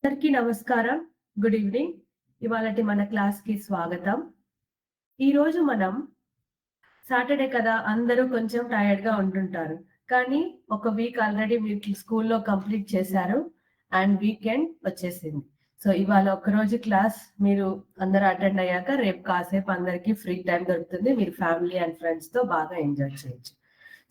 అందరికీ నమస్కారం. Good evening. ఇవాళటి మన క్లాస్‌కి స్వాగతం. ఈరోజు మనం సాటర్‌డే కదా! అందరూ కొంచెం టైర్డ్‌గా ఉంటుంటారు. కానీ ఒక వీక్ ఆల్రెడీ మీరు స్కూల్‌లో కంప్లీట్ చేశారు. అండ్ వీకెండ్ వచ్చేసింది. సో, ఇవాళ ఒక్కరోజు క్లాస్ మీరు అందరూ అటెండ్ అయ్యాక రేపు కాసేపు అందరికీ ఫ్రీ టైమ్ దొరుకుతుంది. మీరు ఫ్యామిలీ అండ్ ఫ్రెండ్స్‌తో బాగా ఎంజాయ్ చేయొచ్చు.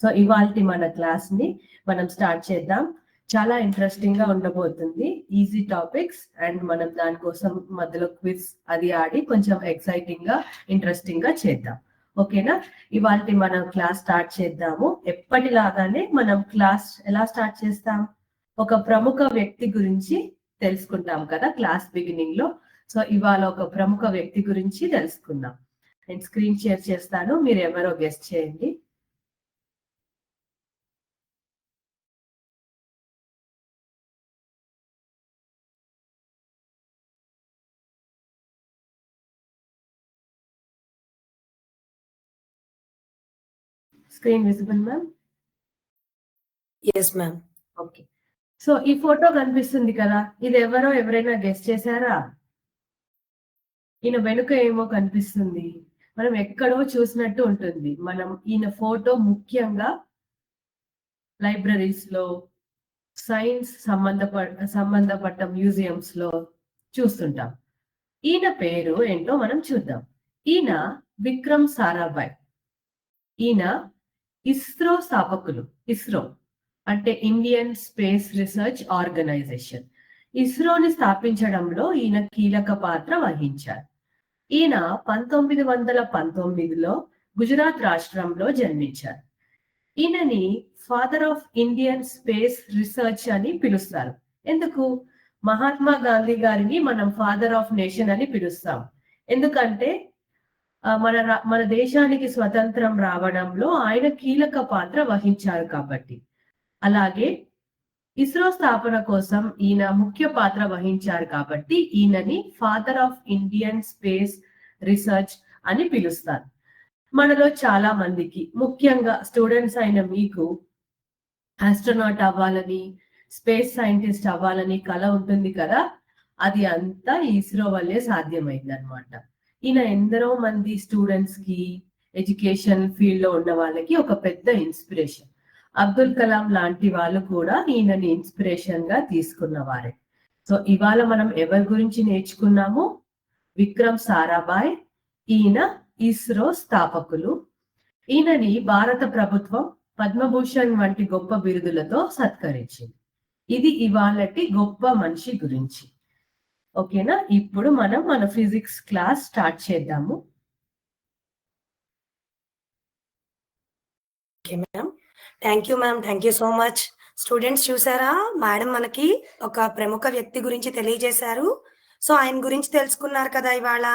సో, ఇవాల్టి మన క్లాస్‌ని మనం స్టార్ట్ చేద్దాం. చాలా ఇంట్రెస్టింగ్‌గా ఉండబోతుంది. ఈజీ టాపిక్స్ అండ్ మనం దానికోసం మధ్యలో క్విజ్ అది ఆడి కొంచెం ఎక్సైటింగ్‌గా, ఇంట్రెస్టింగ్‌గా చేద్దాం. ఓకేనా? ఇవాల్టి మనం క్లాస్ స్టార్ట్ చేద్దాము. ఎప్పటిలాగానే మనం క్లాస్ ఎలా స్టార్ట్ చేస్తాం? ఒక ప్రముఖ వ్యక్తి గురించి తెలుసుకుంటాం కదా క్లాస్ బిగినింగ్‌లో. సో, ఇవాళ ఒక ప్రముఖ వ్యక్తి గురించి తెలుసుకుందాం. నేను స్క్రీన్ షేర్ చేస్తాను. మీరెవరో గెస్ చేయండి. Screen visible ma'am? Yes ma'am. Okay. So, ఈ ఫోటో కనిపిస్తుంది కదా! ఇదెవరో ఎవరైనా గెస్ చేశారా? ఈయన వెనుక ఏమో కనిపిస్తుంది. మనం ఎక్కడో చూసినట్టు ఉంటుంది. మనం ఈయన ఫోటో ముఖ్యంగా లైబ్రరీస్‌లో, సైన్స్ సంబంధపడ్డ మ్యూజియంస్‌లో చూస్తుంటాం. ఈయన పేరు ఏంటో మనం చూద్దాం. ఈయన విక్రమ్ సారాభాయ్. ఈయన ఇస్రో స్థాపకులు. ఇస్రో అంటే ఇండియన్ స్పేస్ రీసెర్చ్ ఆర్గనైజేషన్. ఇస్రోని స్థాపించడంలో ఈయన కీలక పాత్ర వహించారు. ఈయన 1919లో గుజరాత్ రాష్ట్రంలో జన్మించారు. ఈయనని father of Indian space research అని పిలుస్తారు. ఎందుకు? మహాత్మా గాంధీ గారిని మనం ఫాదర్ ఆఫ్ నేషన్ అని పిలుస్తాం. ఎందుకంటే మన దేశానికి స్వతంత్రం రావడంలో ఆయన కీలక పాత్ర వహించారు కాబట్టి. అలాగే ఇస్రో స్థాపన కోసం ఈయన ముఖ్య పాత్ర వహించారు కాబట్టి ఈయనని father of Indian space research అని పిలుస్తారు. మనలో చాలా మందికి ముఖ్యంగా స్టూడెంట్స్ అయిన మీకు ఆస్ట్రోనాట్ అవ్వాలని, స్పేస్ సైంటిస్ట్ అవ్వాలని కల ఉంటుంది కదా! అది అంతా ఇస్రో వల్లే సాధ్యమైందనమాట. ఈయన ఎందరో మంది స్టూడెంట్స్‌కి, ఎడ్యుకేషన్ ఫీల్డ్‌లో ఉన్న వాళ్ళకి ఒక పెద్ద ఇన్స్పిరేషన్. అబ్దుల్ కలాం లాంటి వాళ్ళు కూడా ఈయనని ఇన్స్పిరేషన్‌గా తీసుకున్నవారే. సో, ఇవాళ మనం ఎవరి గురించి నేర్చుకున్నాము? విక్రమ్ సారాభాయ్. ఈయన ఇస్రో స్థాపకులు. ఈయనని భారత ప్రభుత్వం పద్మభూషణ్ వంటి గొప్ప బిరుదులతో సత్కరించింది. ఇది ఇవాళటి గొప్ప మనిషి గురించి. ఓకేనా? ఇప్పుడు మనం మన ఫిజిక్స్ క్లాస్ స్టార్ట్ చేద్దాము. Okay ma'am. Thank you ma'am. Thank you so much. Students చూసారా? మేడం మనకి ఒక ప్రముఖ వ్యక్తి గురించి తెలియజేశారు. సో, ఆయన గురించి తెలుసుకున్నారు కదా ఇవాళ.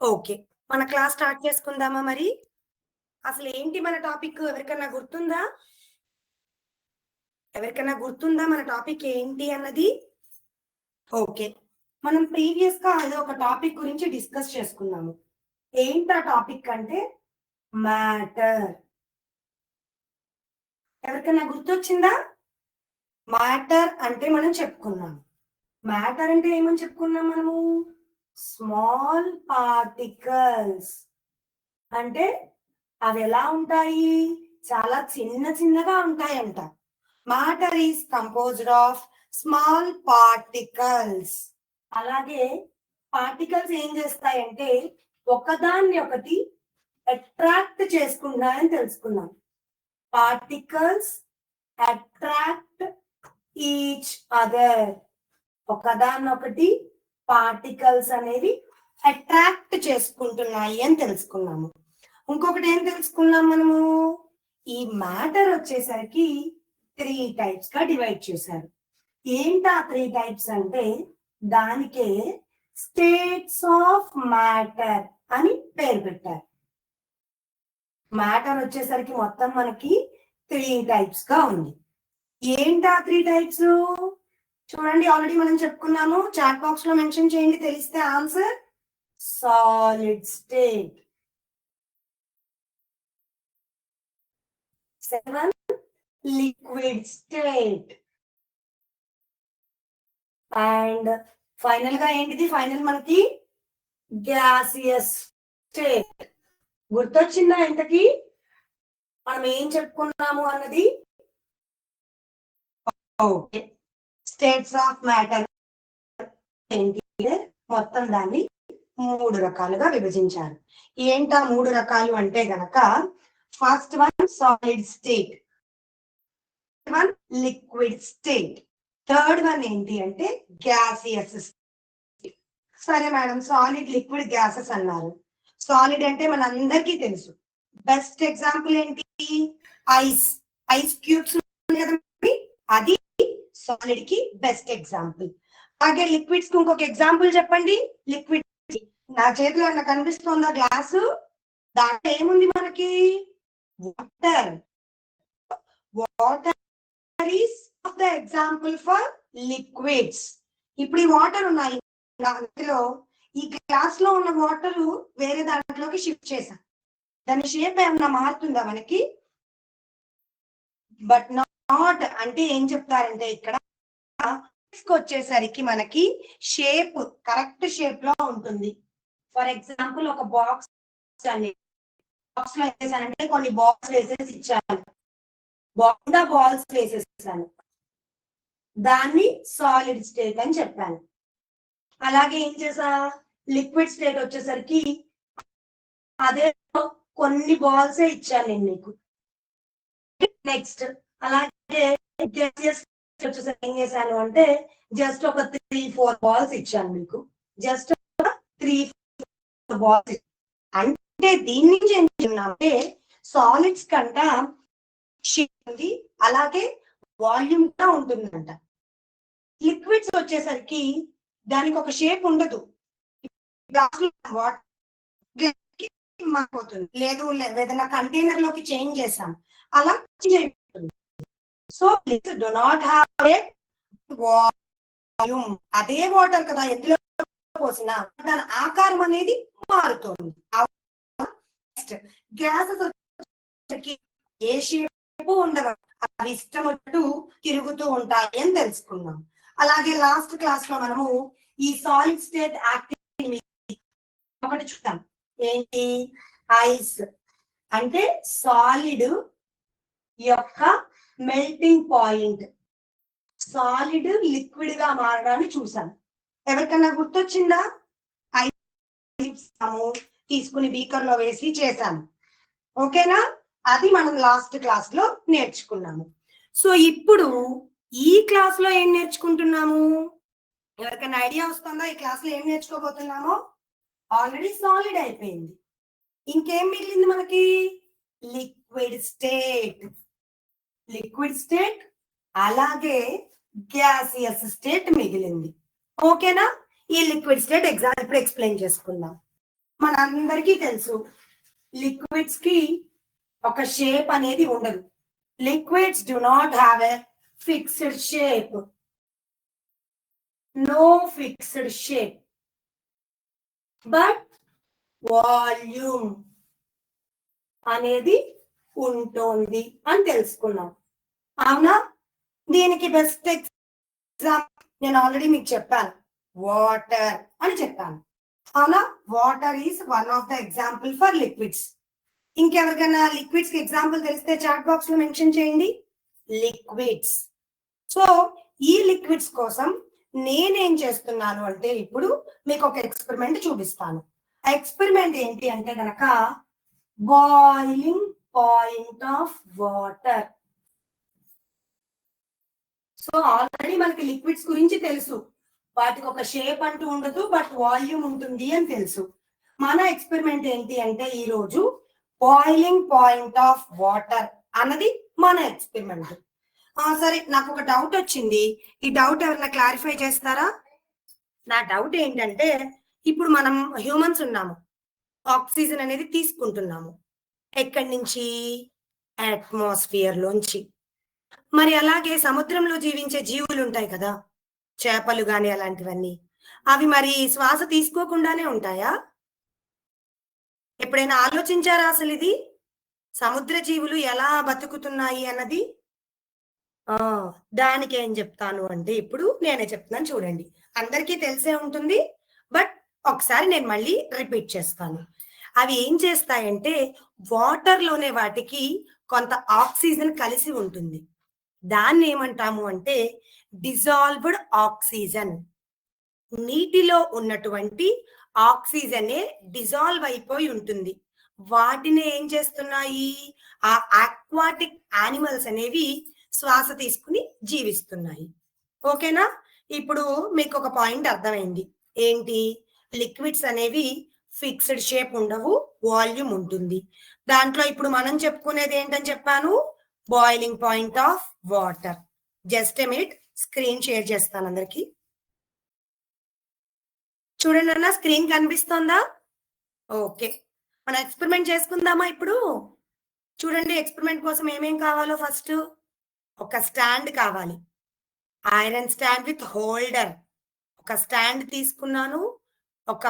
ఓకే. మన క్లాస్ స్టార్ట్ చేసుకుందామా మరి? అసలు ఏంటి మన టాపిక్ ఎవరికన్నా గుర్తుందా? ఎవరికన్నా గుర్తుందా మన టాపిక్ ఏంటి అన్నది? ఓకే. మనం ప్రీవియస్‌గా ఏదో ఒక టాపిక్ గురించి డిస్కస్ చేసుకున్నాము. ఏంటా టాపిక్ అంటే మ్యాటర్. ఎవరికన్నా గుర్తొచ్చిందా? మ్యాటర్ అంటే మనం చెప్పుకున్నాం. మ్యాటర్ అంటే ఏమని చెప్పుకున్నాం మనము? Small particles. అంటే అవి ఎలా ఉంటాయి? చాలా చిన్నగా ఉంటాయంట. Matter is composed of small particles. అలాగే పార్టికల్స్ ఏం చేస్తాయంటే ఒకదాన్ని ఒకటి అట్రాక్ట్ చేసుకుంటాయని తెలుసుకున్నాం. Particles attract each other. ఒకదాన్నొకటి పార్టికల్స్ అనేవి అట్రాక్ట్ చేసుకుంటున్నాయి అని తెలుసుకున్నాము. ఇంకొకటి ఏం తెలుసుకున్నాం మనము? ఈ మ్యాటర్ వచ్చేసరికి 3 టైప్స్ గా డివైడ్ చేశారు. ఏంటా 3 టైప్స్ అంటే దానికే స్టేట్స్ ఆఫ్ మ్యాటర్ అని పేరు పెట్టారు. మ్యాటర్ వచ్చేసరికి మొత్తం మనకి 3 టైప్స్ గా ఉంది. ఏంటా 3 టైప్స్? చూడండి, ఆల్రెడీ మనం చెప్పుకున్నాము. చాట్ బాక్స్ లో మెన్షన్ చేయండి తెలిస్తే answer. Solid state. 7 liquid state. And final గా ఏంటిది? ఫైనల్ మనకి గ్యాసియస్ స్టేట్. గుర్తొచ్చిందా ఇంతకి మనం ఏం చెప్పుకున్నాము అన్నది? ఓకే, స్టేట్స్ ఆఫ్ మ్యాటర్ ఏంటి? మొత్తం దాన్ని 3 రకాలుగా విభజించారు. ఏంటా 3 రకాలు అంటే గనక, first one solid state, one liquid state, third one ఏంటి అంటే గ్యాసియస్ స్టేట్. సరే మేడం, సాలిడ్ లిక్విడ్ గ్యాసెస్ అన్నారు. సాలిడ్ అంటే మనందరికీ తెలుసు. బెస్ట్ ఎగ్జాంపుల్ ఏంటి? ఐస్. ఐస్ క్యూబ్స్ అది సాలిడ్ కి బెస్ట్ ఎగ్జాంపుల్. అలాగే లిక్విడ్స్ కి ఇంకొక ఎగ్జాంపుల్ చెప్పండి. లిక్విడ్ నా చేతిలో ఏమన్నా కనిపిస్తుందా గ్లాసు? దాంట్లో ఏముంది మనకి? Water. Water is the example for liquids. ఇప్పుడు ఈ వాటర్ ఉన్నాయి దాంట్లో, ఈ గ్లాస్ లో ఉన్న వాటర్ వేరే దాంట్లోకి షిఫ్ట్ చేశాం. దాని షేప్ ఏమన్నా మారుతుందా మనకి? But not. అంటే ఏం చెప్తారంటే ఇక్కడ వచ్చేసరికి మనకి షేప్ కరెక్ట్ షేప్ లో ఉంటుంది. ఫర్ ఎగ్జాంపుల్ ఒక బాక్స్ అండి, బాక్స్ లో వేసేసానంటే కొన్ని బాక్స్ వేసేసి ఇచ్చాను, బాల్స్ వేసేసాను, దాన్ని సాలిడ్ స్టేట్ అని చెప్పాను. అలాగే ఏం చేసా, లిక్విడ్ స్టేట్ వచ్చేసరికి అదే కొన్ని బాల్స్ ఇచ్చాను నేను మీకు. నెక్స్ట్ అలాగే వచ్చేసరికి ఏం చేశాను అంటే జస్ట్ ఒక 3-4 బాల్స్ ఇచ్చాను మీకు. Just 3-4 balls. అంటే దీని నుంచి ఏం చెప్తున్నామంటే సాలిడ్స్ కంట షేప్ ఉంది, అలాగే వాల్యూమ్ కూడా ఉంటుందంట. లిక్విడ్స్ వచ్చేసరికి దానికి ఒక షేప్ ఉండదు. మారిపోతుంది, లేదు ఏదైనా కంటైనర్ లోకి చేంజ్ చేసాం, అలా చేంజ్ అయిపోతుంది. So do not have a volume. అదే వాటర్ కదా, ఎందులో పోసినా దాని ఆకారం అనేది మారుతుంది. గ్యాసెస్ ఏ షేప్ ఉండదు, అవి ఇష్టం వచ్చినట్టు తిరుగుతూ ఉంటాయి అని తెలుసుకున్నాం. అలాగే లాస్ట్ క్లాస్ లో మనము ఈ సాలిడ్ స్టేట్ యాక్టివిటీ ఒకటి చూద్దాం. ఏంటి? ఐస్ అంటే సాలిడ్ యొక్క మెల్టింగ్ పాయింట్. సాలిడ్ లిక్విడ్ గా మారడాన్ని చూసాం. ఎవరికన్నా గుర్తొచ్చిందా? ఐస్ తీసుకుని బీకర్ లో వేసి చేశాము. ఓకేనా? అది మనం లాస్ట్ క్లాస్ లో నేర్చుకున్నాము. సో ఇప్పుడు ఈ క్లాస్ లో ఏం నేర్చుకుంటున్నాము? ఎవరికైనా ఐడియా వస్తుందా ఈ క్లాస్ లో ఏం నేర్చుకోబోతున్నామో? ఆల్రెడీ సాలిడ్ అయిపోయింది, ఇంకేం మిగిలింది మనకి? Liquid state. లిక్విడ్ స్టేట్ అలాగే గ్యాసియస్ స్టేట్ మిగిలింది. ఓకేనా? ఈ లిక్విడ్ స్టేట్ ఇప్పుడు ఎక్స్ప్లెయిన్ చేసుకుందాం. మనందరికీ తెలుసు లిక్విడ్స్ కి ఒక షేప్ అనేది ఉండదు. Liquids do not have a fixed shape. No fixed shape, but volume అనేది ఉంటుంది అని తెలుసుకున్నాం. అవునా? దీనికి బెస్ట్ ఎగ్జాంపుల్ నేను ఆల్రెడీ మీకు చెప్పాను, వాటర్ అని చెప్పాను. అవునా? Water is one of the example for liquids. ఇంకెవరికైనా లిక్విడ్స్ కి ఎగ్జాంపుల్ తెలిస్తే చాట్ బాక్స్ లో మెన్షన్ చేయండి. లిక్విడ్స్. సో ఈ లిక్విడ్స్ కోసం నేనేం చేస్తున్నాను అంటే ఇప్పుడు మీకు ఒక ఎక్స్పెరిమెంట్ చూపిస్తాను. ఎక్స్పెరిమెంట్ ఏంటి అంటే గనక boiling point of water. So already మనకి లిక్విడ్స్ గురించి తెలుసు, వాటికి ఒక షేప్ అంటూ ఉండదు, బట్ వాల్యూమ్ ఉంటుంది అని తెలుసు. మన ఎక్స్పెరిమెంట్ ఏంటి అంటే ఈ రోజు బాయిలింగ్ పాయింట్ ఆఫ్ వాటర్ అన్నది మన ఎక్స్పెరిమెంట్. సరే, నాకు ఒక డౌట్ వచ్చింది, ఈ డౌట్ ఎవరైనా క్లారిఫై చేస్తారా? నా డౌట్ ఏంటంటే ఇప్పుడు మనం హ్యూమన్స్ ఉన్నాము, ఆక్సిజన్ అనేది తీసుకుంటున్నాము. ఎక్కడి నుంచి? అట్మాస్ఫియర్ లోంచి. మరి అలాగే సముద్రంలో జీవించే జీవులు ఉంటాయి కదా, చేపలు గాని అలాంటివన్నీ, అవి మరి శ్వాస తీసుకోకుండానే ఉంటాయా? ఎప్పుడైనా ఆలోచించారా అసలు ఇది? సముద్ర జీవులు ఎలా బతుకుతున్నాయి అన్నది? దానికి ఏం చెప్తాను అంటే ఇప్పుడు నేనే చెప్తున్నాను చూడండి. అందరికీ తెలిసే ఉంటుంది. బట్ ఒకసారి నేను మళ్ళీ రిపీట్ చేస్తాను. అవి ఏం చేస్తాయంటే వాటర్‌లోనే వాటికి కొంత ఆక్సిజన్ కలిసి ఉంటుంది. దాన్ని ఏమంటాము అంటే డిజాల్వ్డ్ ఆక్సిజన్. నీటిలో ఉన్నటువంటి ఆక్సిజనే డిజాల్వ్ అయిపోయి ఉంటుంది. వాటిని ఏం చేస్తున్నాయి? ఆ ఆక్వాటిక్ యానిమల్స్ అనేవి శ్వాస తీసుకుని జీవిస్తున్నాయి. ఓకేనా? ఇప్పుడు మీకు ఒక పాయింట్ అర్థమైంది. ఏంటి? లిక్విడ్స్ అనేవి ఫిక్స్డ్ షేప్ ఉండవు. వాల్యూమ్ ఉంటుంది. దాంట్లో ఇప్పుడు మనం చెప్పుకునేది ఏంటని చెప్పాను? Boiling point of water. Just a minute screen share చేస్తాను అందరికి. చూడండి అన్న, స్క్రీన్ కనిపిస్తోందా? ఓకే. మనం ఎక్స్పెరిమెంట్ చేసుకుందామా ఇప్పుడు? చూడండి, ఎక్స్పెరిమెంట్ కోసం ఏమేం కావాలో ఫస్ట్ ఒక స్టాండ్ కావాలి. Iron stand with holder. ఒక స్టాండ్ తీసుకున్నాను. ఒక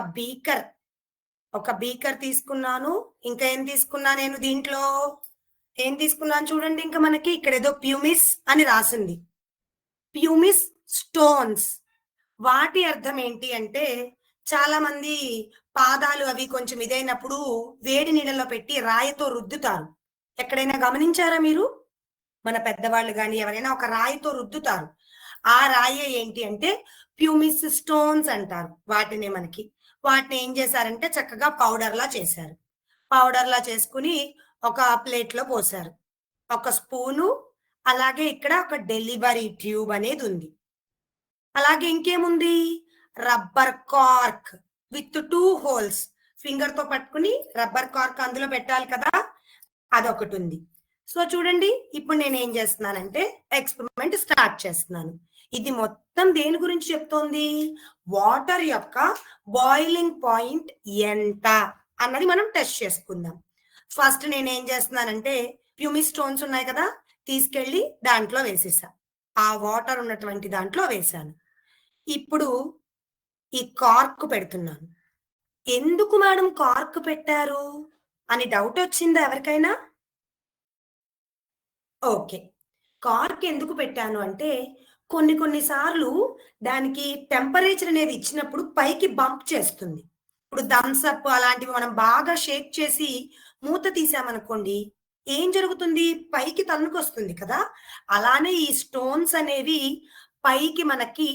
బీకర్ తీసుకున్నాను. ఇంకా ఏం తీసుకున్నా నేను దీంట్లో? ఏం తీసుకున్నాను చూడండి, ఇంకా మనకి ఇక్కడ ఏదో ప్యూమిస్ అని రాసింది. Pumice stones. వాటి అర్థం ఏంటి అంటే చాలా మంది పాదాలు అవి కొంచెం ఇదైనప్పుడు వేడి నీళ్ళలో పెట్టి రాయితో రుద్దుతారు. ఎక్కడైనా గమనించారా మీరు? మన పెద్దవాళ్ళు కానీ ఎవరైనా ఒక రాయితో రుద్దుతారు. ఆ రాయి ఏంటి అంటే ప్యూమిస్ స్టోన్స్ అంటారు వాటిని. వాటిని ఏం చేశారంటే చక్కగా పౌడర్ లా చేశారు. పౌడర్ లా చేసుకుని ఒక ప్లేట్ లో పోసారు. ఒక స్పూను, అలాగే ఇక్కడ ఒక డెలివరీ ట్యూబ్ అనేది ఉంది. అలాగే ఇంకేముంది? Rubber cork with 2 holes. Finger తో పట్టుకుని రబ్బర్ కార్క్ అందులో పెట్టాలి కదా, అదొకటి ఉంది. సో చూడండి, ఇప్పుడు నేను ఏం చేస్తున్నానంటే ఎక్స్పెరిమెంట్ స్టార్ట్ చేస్తున్నాను. ఇది మొత్తం దేని గురించి చెప్తోంది? వాటర్ యొక్క బాయిలింగ్ పాయింట్ ఎంత అన్నది మనం టెస్ట్ చేసుకుందాం. ఫస్ట్ నేను ఏం చేస్తున్నానంటే ప్యూమిస్ స్టోన్స్ ఉన్నాయి కదా, తీసుకెళ్లి దాంట్లో వేసేసా. ఆ వాటర్ ఉన్నటువంటి దాంట్లో వేసాను. ఇప్పుడు ఈ కార్క్ పెడుతున్నాను. ఎందుకు మేడం కార్క్ పెట్టారు అని డౌట్ వచ్చిందా ఎవరికైనా? ఓకే. కార్క్ ఎందుకు పెట్టాను అంటే కొన్ని సార్లు దానికి టెంపరేచర్ అనేది ఇచ్చినప్పుడు పైకి బంప్ చేస్తుంది. ఇప్పుడు థమ్స్ అప్ అలాంటివి మనం బాగా షేక్ చేసి మూత తీసామనుకోండి, ఏం జరుగుతుంది? పైకి తన్నుకొస్తుంది కదా. అలానే ఈ స్టోన్స్ అనేవి పైకి మనకి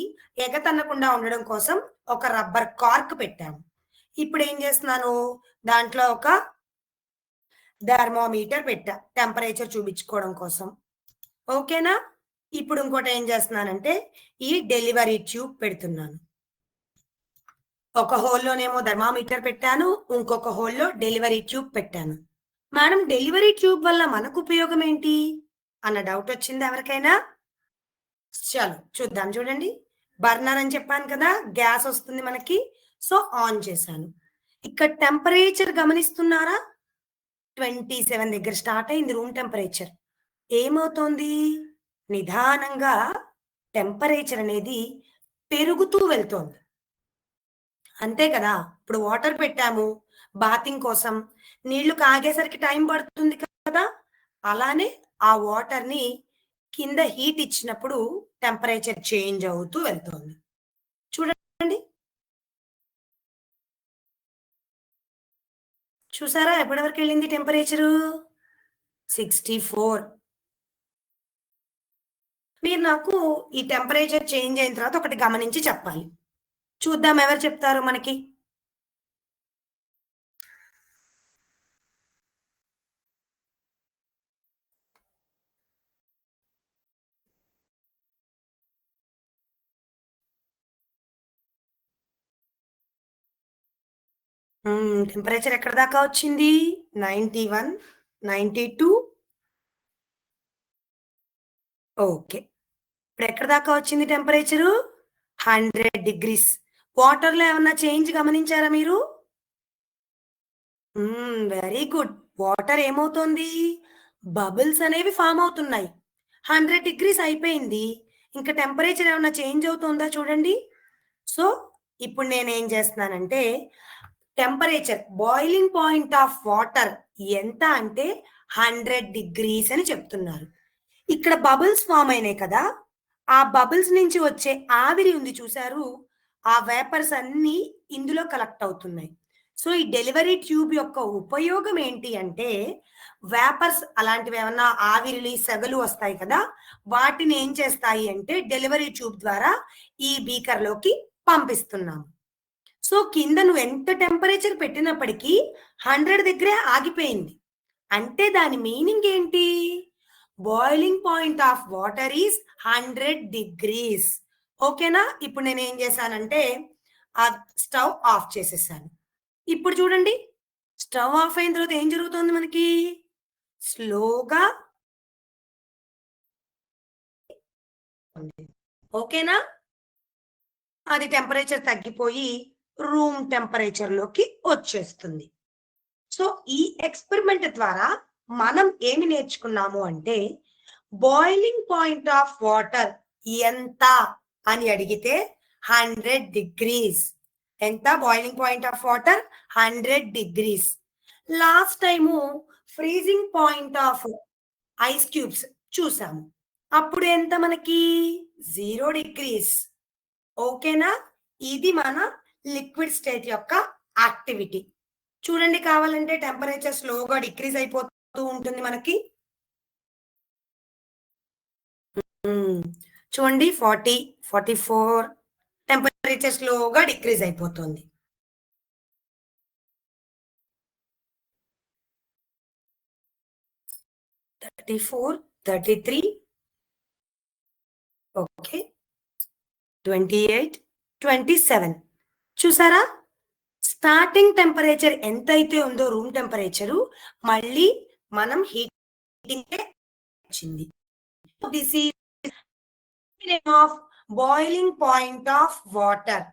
ఎగతన్నకుండా ఉండడం కోసం ఒక రబ్బర్ కార్క్ పెట్టాము. ఇప్పుడు ఏం చేస్తున్నాను, దాంట్లో ఒక థర్మోమీటర్ పెట్టా టెంపరేచర్ చూపించుకోవడం కోసం. ఓకేనా? ఇప్పుడు ఇంకోటి ఏం చేస్తున్నానంటే ఈ డెలివరీ ట్యూబ్ పెడుతున్నాను. ఒక హోల్లోనేమో థర్మామీటర్ పెట్టాను, ఇంకొక హోల్లో డెలివరీ ట్యూబ్ పెట్టాను. మేడం, డెలివరీ ట్యూబ్ వల్ల మనకు ఉపయోగం ఏంటి అన్న డౌట్ వచ్చింది ఎవరికైనా? చలో చూద్దాం. చూడండి, బర్నర్ అని చెప్పాను కదా, గ్యాస్ వస్తుంది మనకి. సో ఆన్ చేశాను. ఇక్కడ టెంపరేచర్ గమనిస్తున్నారా? 27 దగ్గర స్టార్ట్ అయింది రూమ్ టెంపరేచర్. ఏమవుతోంది? నిదానంగా టెంపరేచర్ అనేది పెరుగుతూ వెళ్తోంది. అంతే కదా. ఇప్పుడు వాటర్ పెట్టాము బాతింగ్ కోసం, నీళ్లు కాగేసరికి టైం పడుతుంది కదా. అలానే ఆ వాటర్ ని కింద హీట్ ఇచ్చినప్పుడు టెంపరేచర్ చేంజ్ అవుతూ వెళ్తోంది. చూడండి, చూసారా ఎప్పటి వరకు వెళ్ళింది టెంపరేచరు? 64. మీరు నాకు ఈ టెంపరేచర్ చేంజ్ అయిన తర్వాత ఒకటి గమనించి చెప్పాలి. చూద్దాం ఎవరు చెప్తారు మనకి. టెంపరేచర్ ఎక్కడ దాకా వచ్చింది? 91, 92. ఓకే. ఇప్పుడు ఎక్కడ దాకా వచ్చింది టెంపరేచరు? 100 degrees. వాటర్లో ఏమన్నా చేంజ్ గమనించారా మీరు? Very good. వాటర్ ఏమవుతోంది? బబుల్స్ అనేవి ఫామ్ అవుతున్నాయి. 100 degrees అయిపోయింది. ఇంకా టెంపరేచర్ ఏమన్నా చేంజ్ అవుతుందా చూడండి. సో ఇప్పుడు నేనేం చేస్తున్నానంటే temperature boiling point of water ఎంత అంటే 100 degrees అని చెప్తున్నారు. ఇక్కడ బబుల్స్ ఫామ్ అయినాయి కదా, ఆ బబుల్స్ నుంచి వచ్చే ఆవిరి ఉంది చూసారు, ఆ వేపర్స్ అన్ని ఇందులో కలెక్ట్ అవుతున్నాయి. సో ఈ డెలివరీ ట్యూబ్ యొక్క ఉపయోగం ఏంటి అంటే, వేపర్స్ అలాంటివి ఏమన్నా ఆవిరిలి సెగలు వస్తాయి కదా, వాటిని ఏం చేస్తాయి అంటే డెలివరీ ట్యూబ్ ద్వారా ఈ బీకర్ లోకి పంపిస్తున్నాము. సో కింద నువ్వు ఎంత టెంపరేచర్ పెట్టినప్పటికీ 100 దగ్గరే ఆగిపోయింది. అంటే దాని మీనింగ్ ఏంటి? Boiling point of water is 100 degrees. ఓకేనా? ఇప్పుడు నేను ఏం చేశానంటే ఆ స్టవ్ ఆఫ్ చేసేసాను. ఇప్పుడు చూడండి, స్టవ్ ఆఫ్ అయిన తర్వాత ఏం జరుగుతుంది మనకి? స్లోగా, ఓకేనా? అది టెంపరేచర్ తగ్గిపోయి రూమ్ టెంపరేచర్ లోకి వచ్చేస్తుంది. సో ఈ ఎక్స్పెరిమెంట్ ద్వారా మనం ఏమి నేర్చుకున్నాము అంటే, బాయిలింగ్ పాయింట్ ఆఫ్ వాటర్ ఎంత అని అడిగితే 100 degrees. ఎంత boiling point of water? 100 degrees. Last time freezing point of ice cubes చూసాము, అప్పుడు ఎంత మనకి? 0 degrees. ఓకేనా? ఇది మన లిక్విడ్ స్టేట్ యొక్క యాక్టివిటీ. చూడండి, కావాలంటే టెంపరేచర్ స్లోగా డిక్రీజ్ అయిపోతూ ఉంటుంది మనకి. చూడండి, 40, 44 టెంపరేచర్ స్లోగా డిక్రీజ్ అయిపోతుంది. '34, 33, ఓకే, 28, 27. చూసారా? స్టార్టింగ్ టెంపరేచర్ ఎంతైతే ఉందో రూమ్ టెంపరేచరు, మళ్ళీ మనం హీటింగ్ వచ్చింది. This is of boiling point of water.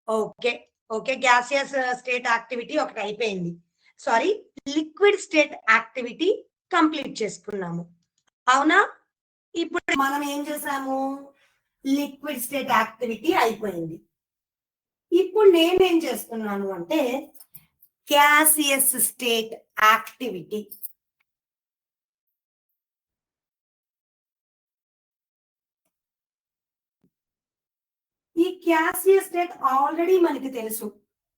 Okay okay, gaseous state activity ఒకటి అయిపోయింది. Sorry, liquid state activity complete చేసుకున్నాము, అవునా? ఇప్పుడు మనం ఏం చేసాము? లిక్విడ్ స్టేట్ యాక్టివిటీ అయిపోయింది. ఇప్పుడు నేనేం చేస్తున్నాను అంటే గ్యాసియస్ స్టేట్ యాక్టివిటీ. ఈ గ్యాసియస్ స్టేట్ ఆల్రెడీ మనకి తెలుసు,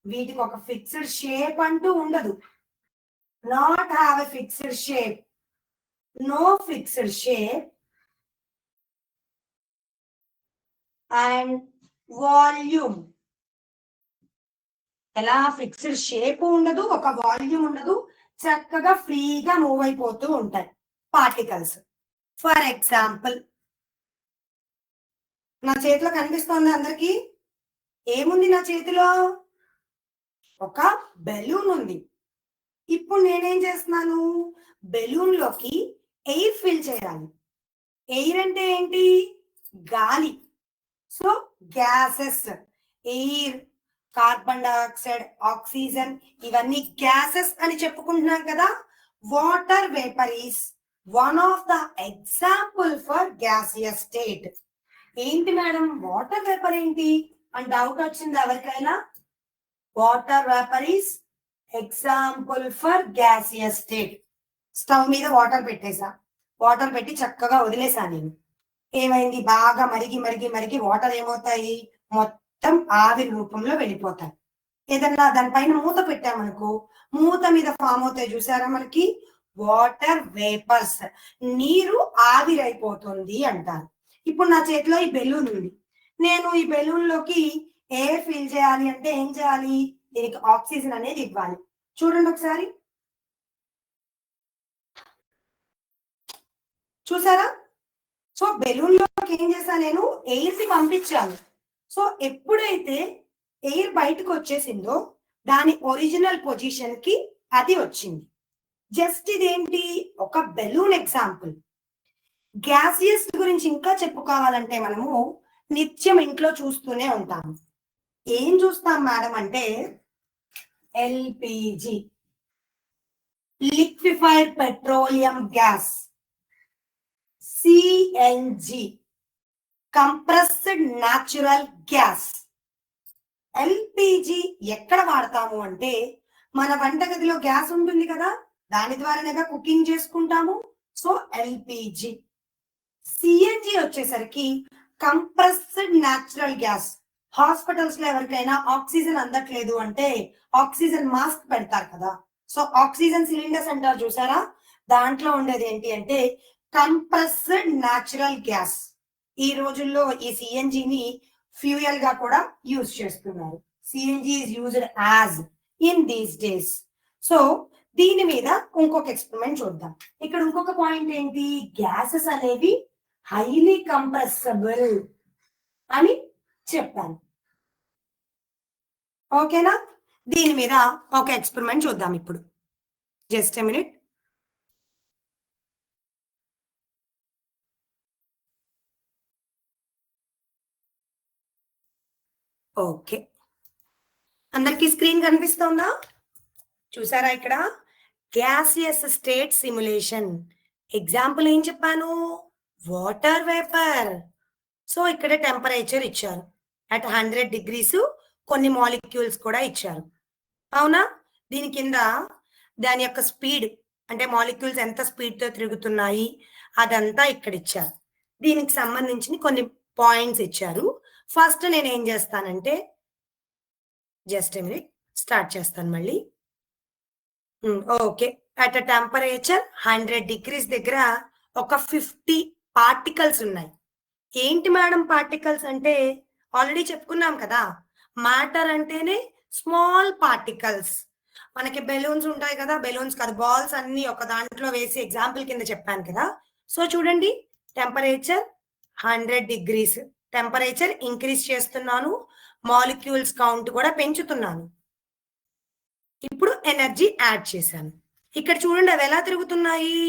వీటికి ఒక ఫిక్స్డ్ షేప్ అంటూ ఉండదు. Not have a fixed shape, no fixed shape and volume. ఎలా? ఫిక్స్డ్ షేప్ ఉండదు, ఒక వాల్యూమ్ ఉండదు, చక్కగా ఫ్రీగా మూవ్ అయిపోతూ ఉంటాయి పార్టికల్స్. ఫర్ ఎగ్జాంపుల్, నా చేతిలో కనిపిస్తోంది అందరికి? ఏముంది నా చేతిలో? ఒక బెలూన్ ఉంది. ఇప్పుడు నేనేం చేస్తున్నాను? బెలూన్ లోకి ఎయిర్ ఫిల్ చేయాలి. ఎయిర్ అంటే ఏంటి? గాలి. So gases, air, carbon dioxide, oxygen, ఇవన్నీ గ్యాసెస్ అని చెప్పుకుంటున్నాం కదా. Water vapour is one of the example for gaseous state. ఏంటి మేడం, వాటర్ వేపర్ ఏంటి అని డౌట్ వచ్చింది ఎవరికైనా? Water vapour is example for gaseous state. Stove మీద వాటర్ పెట్టేసా, వాటర్ పెట్టి చక్కగా వదిలేసా నేను. ఏమైంది? బాగా మరిగి మరిగి మరిగి వాటర్ ఏమవుతాయి? మొత్తం ఆవిరి రూపంలో వెళ్ళిపోతాయి. ఏదన్నా దానిపైన మూత పెట్టామనుకో, మూత మీద ఫామ్ అవుతాయి చూసారా మనకి? Water vapours. నీరు ఆవిరైపోతుంది అంటారు. ఇప్పుడు నా చేతిలో ఈ బెలూన్ ఉంది, నేను ఈ బెలూన్ లోకి ఎయిర్ ఫిల్ చేయాలి అంటే ఏం చేయాలి? దీనికి ఆక్సిజన్ అనేది ఇవ్వాలి. చూడండి ఒకసారి, చూసారా? సో బెలూన్ లోకి ఏం చేశా నేను? ఎయిర్ ని పంపించాను. సో ఎప్పుడైతే ఎయిర్ బయటకు వచ్చేసిందో దాని ఒరిజినల్ పొజిషన్ కి అది వచ్చింది. జస్ట్ ఇదేంటి? ఒక బెలూన్ ఎగ్జాంపుల్. గ్యాసియస్ గురించి ఇంకా చెప్పుకోవాలంటే మనము నిత్యం ఇంట్లో చూస్తూనే ఉంటాము. ఏం చూస్తాం మేడం అంటే LPG, liquefied petroleum gas, CNG, compressed natural gas. LPG ఎక్కడ వాడతాము అంటే మన వంటగదిలో గ్యాస్ ఉంటుంది కదా, దాని ద్వారానేగా కుకింగ్ చేసుకుంటాము. So LPG. సిఎన్జి వచ్చేసరికి కంప్రెస్డ్ న్యాచురల్ గ్యాస్. హాస్పిటల్స్ లో ఎవరికైనా ఆక్సిజన్ అందట్లేదు అంటే ఆక్సిజన్ మాస్క్ పెడతారు కదా, సో ఆక్సిజన్ సిలిండర్స్ అంటారు చూసారా, దాంట్లో ఉండేది ఏంటి అంటే కంప్రెస్డ్ న్యాచురల్ గ్యాస్. ఈ రోజుల్లో ఈ సిఎన్జిని ఫ్యూయల్ గా కూడా యూజ్ చేస్తున్నారు. CNG is used as in these days. So దీని మీద ఇంకొక ఎక్స్పెరిమెంట్ చూద్దాం. ఇక్కడ ఇంకొక పాయింట్ ఏంటి, గ్యాసెస్ అనేవి హైలీ కంప్రెసిబుల్ అని చెప్పాను. ఓకేనా, దీని మీద ఒక ఎక్స్పెరిమెంట్ చూద్దాం ఇప్పుడు. Just a minute. ఓకే, అందరికి స్క్రీన్ కనిపిస్తుందా? చూసారా ఇక్కడ గ్యాసియస్ స్టేట్ సిమ్యులేషన్. ఎగ్జాంపుల్ ఏం చెప్పాను, వాటర్ వేపర్. సో ఇక్కడ టెంపరేచర్ ఇచ్చారు అట్ 100 degrees, కొన్ని మాలిక్యూల్స్ కూడా ఇచ్చారు, అవునా? దీని కింద దాని యొక్క స్పీడ్, అంటే మాలిక్యూల్స్ ఎంత స్పీడ్ తో తిరుగుతున్నాయి అదంతా ఇక్కడ ఇచ్చారు. దీనికి సంబంధించిన కొన్ని పాయింట్స్ ఇచ్చారు. ఫస్ట్ నేను ఏం చేస్తానంటే, జస్ట్ ఏ మినిట్, స్టార్ట్ చేస్తాను మళ్ళీ. ఓకే, అట్ టెంపరేచర్ 100 degrees దగ్గర ఒక 50 పార్టికల్స్ ఉన్నాయి. ఏంటి మేడం పార్టికల్స్ అంటే, ఆల్రెడీ చెప్పుకున్నాం కదా, మ్యాటర్ అంటేనే స్మాల్ పార్టికల్స్. మనకి బెలూన్స్ ఉంటాయి కదా, బెలూన్స్ కాదు, బాల్స్ అన్ని ఒక దాంట్లో వేసి ఎగ్జాంపుల్ కింద చెప్పాను కదా. సో చూడండి, టెంపరేచర్ 100 degrees, టెంపరేచర్ ఇంక్రీజ్ చేస్తున్నాను, మాలిక్యూల్స్ కౌంట్ కూడా పెంచుతున్నాను. ఇప్పుడు ఎనర్జీ యాడ్ చేశాను. ఇక్కడ చూడండి అవి ఎలా తిరుగుతున్నాయి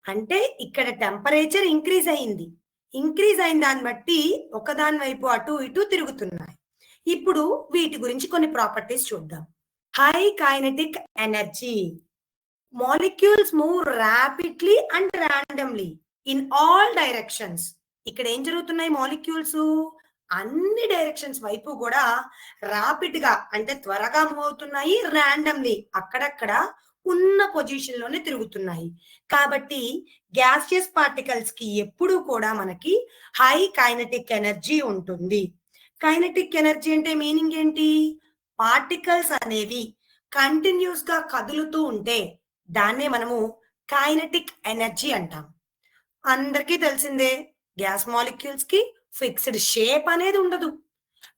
అంటే, ఇక్కడ టెంపరేచర్ ఇంక్రీజ్ అయింది, ఇంక్రీజ్ అయిన దాన్ని బట్టి ఒకదాని వైపు అటు ఇటు తిరుగుతున్నాయి. ఇప్పుడు వీటి గురించి కొన్ని ప్రాపర్టీస్ చూద్దాం. High kinetic energy. Molecules move rapidly and randomly in all directions. ఇక్కడ ఏం జరుగుతున్నాయి, మాలిక్యూల్స్ అన్ని డైరెక్షన్స్ వైపు కూడా ర్యాపిడ్ గా అంటే త్వరగా మూవ్ అవుతున్నాయి, ర్యాండమ్లీ అక్కడక్కడ ఉన్న పొజిషన్ లోనే తిరుగుతున్నాయి. కాబట్టి గ్యాసియస్ పార్టికల్స్ కి ఎప్పుడు కూడా మనకి హై కైనెటిక్ ఎనర్జీ ఉంటుంది. కైనెటిక్ ఎనర్జీ అంటే మీనింగ్ ఏంటి, పార్టికల్స్ అనేవి కంటిన్యూస్ గా కదులుతూ ఉంటే దాన్నే మనము కైనెటిక్ ఎనర్జీ అంటాం. అందరికీ తెలిసిందే, గ్యాస్ మాలిక్యూల్స్ కి ఫిక్స్డ్ షేప్ అనేది ఉండదు.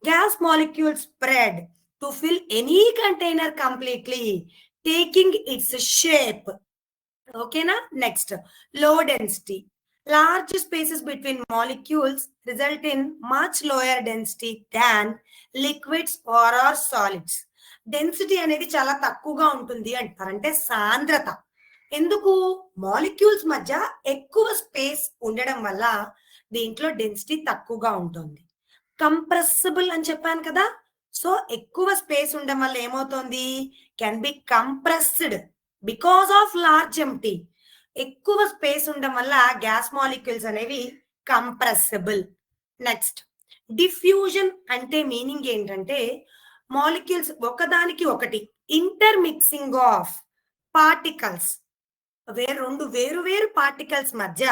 Gas molecules spread to fill any container completely, taking its shape. ఓకేనా, next low density. Large spaces between molecules result in much lower density than liquids or solids. Density అనేది చాలా తక్కువగా ఉంటుంది అంటారు, అంటే సాంద్రత. ఎందుకు, మాలిక్యూల్స్ మధ్య ఎక్కువ స్పేస్ ఉండడం వల్ల దీంట్లో డెన్సిటీ తక్కువగా ఉంటుంది. కంప్రెసిబుల్ అని చెప్పాను కదా, సో ఎక్కువ స్పేస్ ఉండడం వల్ల ఏమవుతుంది, can be compressed because of large empty. ఎక్కువ స్పేస్ ఉండడం వల్ల గ్యాస్ మాలిక్యూల్స్ అనేవి కంప్రెసిబుల్. నెక్స్ట్ డిఫ్యూజన్ అంటే మీనింగ్ ఏంటంటే, మాలిక్యూల్స్ ఒకదానికి ఒకటి ఇంటర్మిక్సింగ్ ఆఫ్ పార్టికల్స్, రెండు వేరు పార్టికల్స్ మధ్య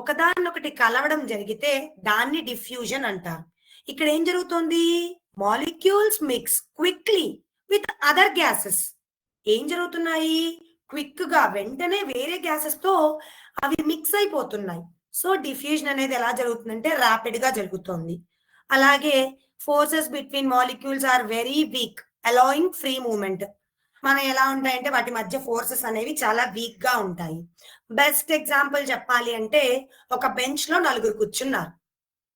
ఒకదానొకటి కలవడం జరిగితే దాన్ని డిఫ్యూజన్ అంటారు. ఇక్కడ ఏం జరుగుతుంది, molecules mix quickly with other gases. ఏం జరుగుతున్నాయి, క్విక్ గా వెంటనే వేరే గ్యాసెస్ తో అవి మిక్స్ అయిపోతున్నాయి. సో డిఫ్యూజన్ అనేది ఎలా జరుగుతుందంటే ర్యాపిడ్ గా జరుగుతుంది. అలాగే forces between molecules are very weak allowing free movement. మనం ఎలా ఉంటాయంటే వాటి మధ్య ఫోర్సెస్ అనేవి చాలా వీక్ గా ఉంటాయి. బెస్ట్ ఎగ్జాంపుల్ చెప్పాలి అంటే, ఒక బెంచ్ లో 4 కూర్చున్నారు.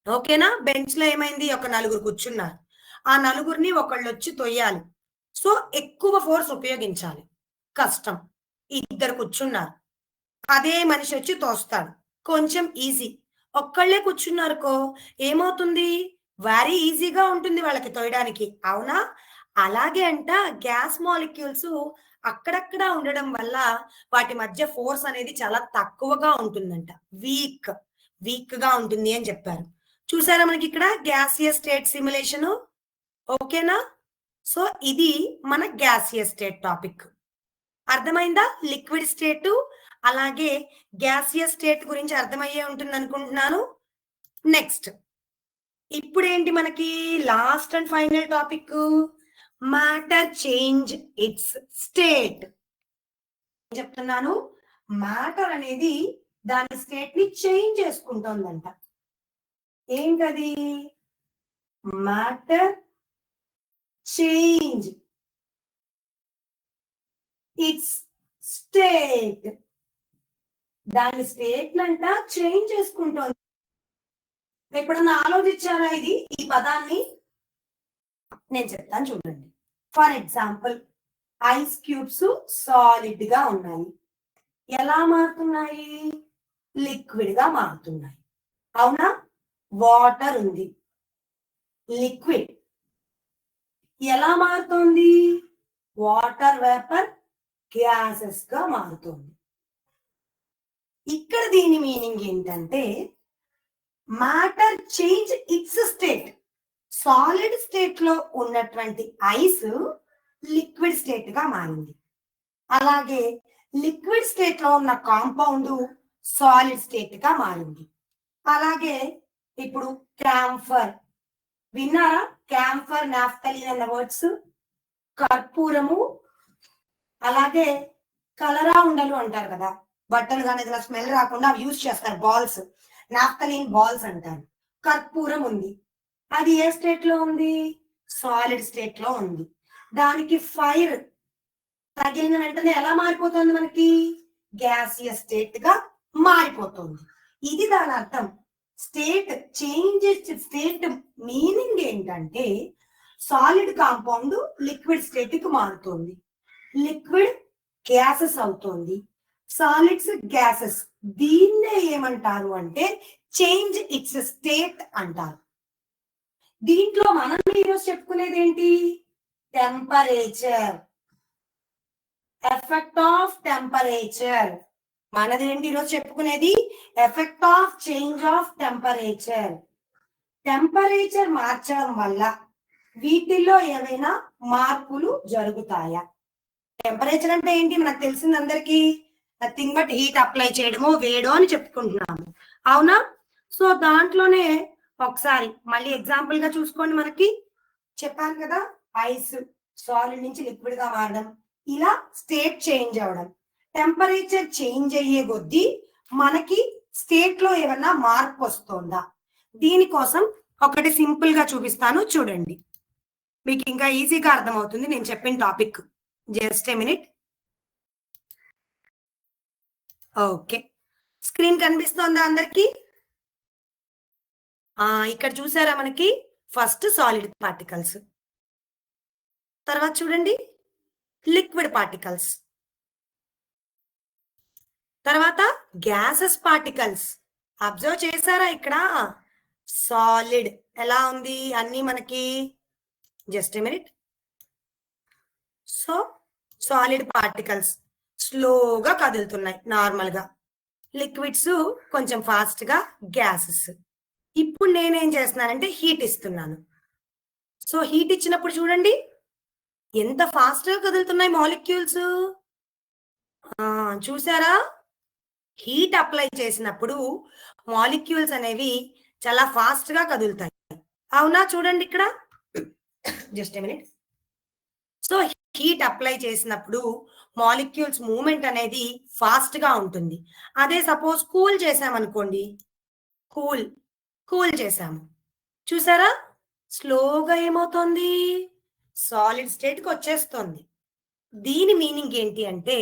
ఓకేనా, బెంచ్ లో ఏమైంది, ఒక 4 కూర్చున్నారు. ఆ 4 ఒకళ్ళు వచ్చి తొయ్యాలి, సో ఎక్కువ ఫోర్స్ ఉపయోగించాలి, కష్టం. 2 కూర్చున్నారు, అదే మనిషి వచ్చి తోస్తాడు, కొంచెం ఈజీ. ఒక్కళ్ళే కూర్చున్నారుకో ఏమవుతుంది, వెరీ ఈజీగా ఉంటుంది వాళ్ళకి తోయడానికి, అవునా? అలాగే అంట గ్యాస్ మాలిక్యూల్స్ అక్కడక్కడ ఉండడం వల్ల వాటి మధ్య ఫోర్స్ అనేది చాలా తక్కువగా ఉంటుందంట, వీక్ గా ఉంటుంది అని చెప్పారు. చూసారా మనకి ఇక్కడ గ్యాసియస్ స్టేట్ సిమ్యులేషన్. ఓకేనా, సో ఇది మన గ్యాసియస్ స్టేట్ టాపిక్. అర్థమైందా? లిక్విడ్ స్టేట్ అలాగే గ్యాసియస్ స్టేట్ గురించి అర్థమయ్యే ఉంటుంది అనుకుంటున్నాను. నెక్స్ట్ ఇప్పుడు ఏంటి మనకి last and final topic, matter change it's state. చెప్తున్నాను, మ్యాటర్ అనేది దాని స్టేట్ ని చేంజ్ చేసుకుంటుందంట. ఏంటది? Matter change it's state. దాని స్టేట్ అంట చేంజ్ చేసుకుంటోంది. ఎప్పుడన్నా ఆలోచించారా ఇది, ఈ పదాన్ని? నేను చెప్తాను చూడండి. For example, ice cubes solid గా ఉన్నాయి. ఎలా మారుతున్నాయి? లిక్విడ్ గా మారుతున్నాయి. అవునా? వాటర్ ఉంది, లిక్విడ్. ఎలా మారుతోంది? వాటర్ వేపర్ గ్యాసెస్ గా మారుతుంది. ఇక్కడ దీని మీనింగ్ ఏంటంటే matter change it's state. Solid state లో ఉన్నటువంటి ఐస్ లిక్విడ్ స్టేట్ గా మారింది. అలాగే లిక్విడ్ స్టేట్ లో ఉన్న కాంపౌండ్ సాలిడ్ స్టేట్ గా మారింది. అలాగే ఇప్పుడు క్యాంఫర్ విన్నారా? క్యాంఫర్, నాఫ్థలిన్ అన్న వర్డ్స్. కర్పూరము, అలాగే కలరా ఉండలు అంటారు కదా, బట్టలు కానీ ఏదైనా స్మెల్ రాకుండా అవి యూజ్ చేస్తారు, బాల్స్, నాఫ్థలిన్ బాల్స్ అంటారు. కర్పూరం ఉంది, అది ఏ స్టేట్ లో ఉంది? సాలిడ్ స్టేట్ లో ఉంది. దానికి ఫైర్ తగిలిన వెంటనే ఎలా మారిపోతుంది మనకి? గ్యాసియస్ స్టేట్ గా మారిపోతుంది. ఇది దాని అర్థం. స్టేట్ చేంజెస్ స్టేట్ మీనింగ్ ఏంటంటే సాలిడ్ కాంపౌండ్ లిక్విడ్ స్టేట్ కి మారుతుంది, లిక్విడ్ గ్యాసెస్ అవుతుంది, సాలిడ్స్ గ్యాసెస్. దీన్నే ఏమంటారు అంటే చేంజ్ ఇట్స్ స్టేట్ అంటారు. దీంట్లో మనం ఈరోజు చెప్పుకునేది ఏంటి? Temperature, effect of temperature. మనది ఏంటి ఈరోజు చెప్పుకునేది? Effect of change of temperature. Temperature మార్చడం వల్ల వీటిల్లో ఏమైనా మార్పులు జరుగుతాయా? టెంపరేచర్ అంటే ఏంటి మనకు తెలిసింది అందరికీ, నథింగ్ బట్ హీట్ అప్లై చేయడము, వేడో అని చెప్పుకుంటున్నాము. అవునా? సో దాంట్లోనే ఒకసారి మళ్ళీ ఎగ్జాంపుల్ గా చూసుకోండి. మనకి చెప్పాను కదా, ఐస్ సాలిడ్ నుంచి లిక్విడ్ గా మారడం, ఇలా స్టేట్ చేంజ్ అవడం. టెంపరేచర్ చేంజ్ అయ్యే కొద్దీ మనకి స్టేట్ లో ఏమన్నా మార్పు వస్తుందా? దీనికోసం ఒకటి సింపుల్ గా చూపిస్తాను చూడండి, మీకు ఇంకా ఈజీగా అర్థమవుతుంది నేను చెప్పిన topic. Just a minute. Okay, screen కనిపిస్తోందా అందరికి? ఇక్కడ చూసారా మనకి ఫస్ట్ సాలిడ్ పార్టికల్స్, తర్వాత చూడండి లిక్విడ్ పార్టికల్స్, తర్వాత గ్యాసెస్ పార్టికల్స్. అబ్జర్వ్ చేశారా ఇక్కడ సాలిడ్ ఎలా ఉంది అన్ని మనకి? Just a minute. So solid particles స్లోగా కదులుతున్నాయి నార్మల్ గా, లిక్విడ్స్ కొంచెం ఫాస్ట్ గా, గ్యాసెస్. ఇప్పుడు నేనేం చేస్తున్నానంటే హీట్ ఇస్తున్నాను. సో హీట్ ఇచ్చినప్పుడు చూడండి ఎంత ఫాస్ట్ గా కదులుతున్నాయి మాలిక్యూల్స్. చూసారా? హీట్ అప్లై చేసినప్పుడు మాలిక్యూల్స్ అనేవి చాలా ఫాస్ట్ గా కదులుతాయి. అవునా? చూడండి ఇక్కడ just a minute. So heat apply చేసినప్పుడు మాలిక్యూల్స్ మూవ్మెంట్ అనేది ఫాస్ట్ గా ఉంటుంది. అదే సపోజ్ కూల్ చేసామనుకోండి, కూల్ చేసాము, చూసారా స్లోగా ఏమవుతుంది? సాలిడ్ స్టేట్ కి వచ్చేస్తుంది. దీని మీనింగ్ ఏంటి అంటే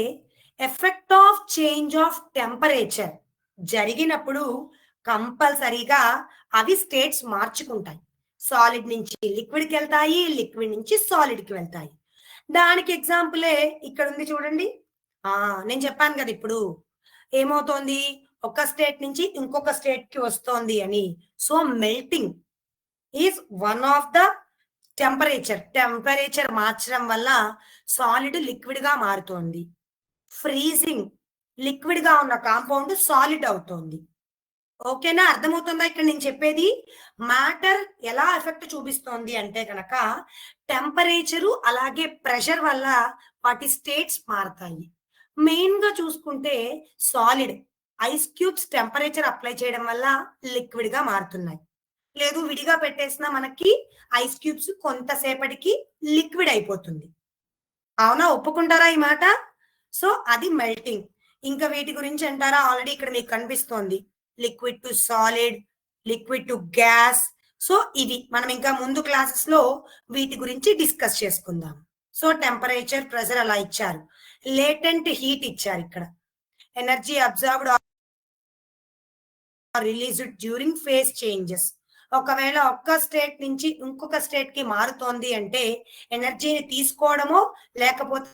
effect of change of temperature జరిగినప్పుడు కంపల్సరీగా అవి స్టేట్స్ మార్చుకుంటాయి. సాలిడ్ నుంచి లిక్విడ్కి వెళ్తాయి, లిక్విడ్ నుంచి సాలిడ్కి వెళ్తాయి. దానికి ఎగ్జాంపులే ఇక్కడ ఉంది చూడండి. నేను చెప్పాను కదా ఇప్పుడు ఏమవుతోంది, ఒక స్టేట్ నుంచి ఇంకొక స్టేట్ కి వస్తోంది అని. So melting is one of the temperature మార్చడం వల్ల సాలిడ్ లిక్విడ్ గా మారుతోంది. ఫ్రీజింగ్, లిక్విడ్ గా ఉన్న కాంపౌండ్ సాలిడ్ అవుతోంది. ఓకేనా? అర్థమవుతుందా ఇక్కడ నేను చెప్పేది? మ్యాటర్ ఎలా ఎఫెక్ట్ చూపిస్తోంది అంటే కనుక టెంపరేచరు అలాగే ప్రెషర్ వల్ల వాటి స్టేట్స్ మారుతాయి. మెయిన్ గా చూసుకుంటే solid ice cubes temperature apply చేయడం వల్ల లిక్విడ్ గా మారుతున్నాయి. లేదు విడిగా పెట్టేసినా మనకి ఐస్ క్యూబ్స్ కొంతసేపటికి లిక్విడ్ అయిపోతుంది. అవునా, ఒప్పుకుంటారా ఈ మాట? సో అది మెల్టింగ్. ఇంకా వీటి గురించి అంటారా, ఆల్రెడీ ఇక్కడ మీకు కనిపిస్తోంది liquid to solid, liquid to gas. So ఇవి మనం ఇంకా ముందు క్లాసెస్ లో వీటి గురించి డిస్కస్ చేసుకుందాం. సో టెంపరేచర్, ప్రెషర్ అలా ఇచ్చారు. లేటెంట్ హీట్ ఇచ్చారు ఇక్కడ. Energy observed are released during phase changes. ఒకవేళ ఒక్క స్టేట్ నుంచి ఇంకొక స్టేట్ కి మారుతోంది అంటే ఎనర్జీని తీసుకోవడమో లేకపోతే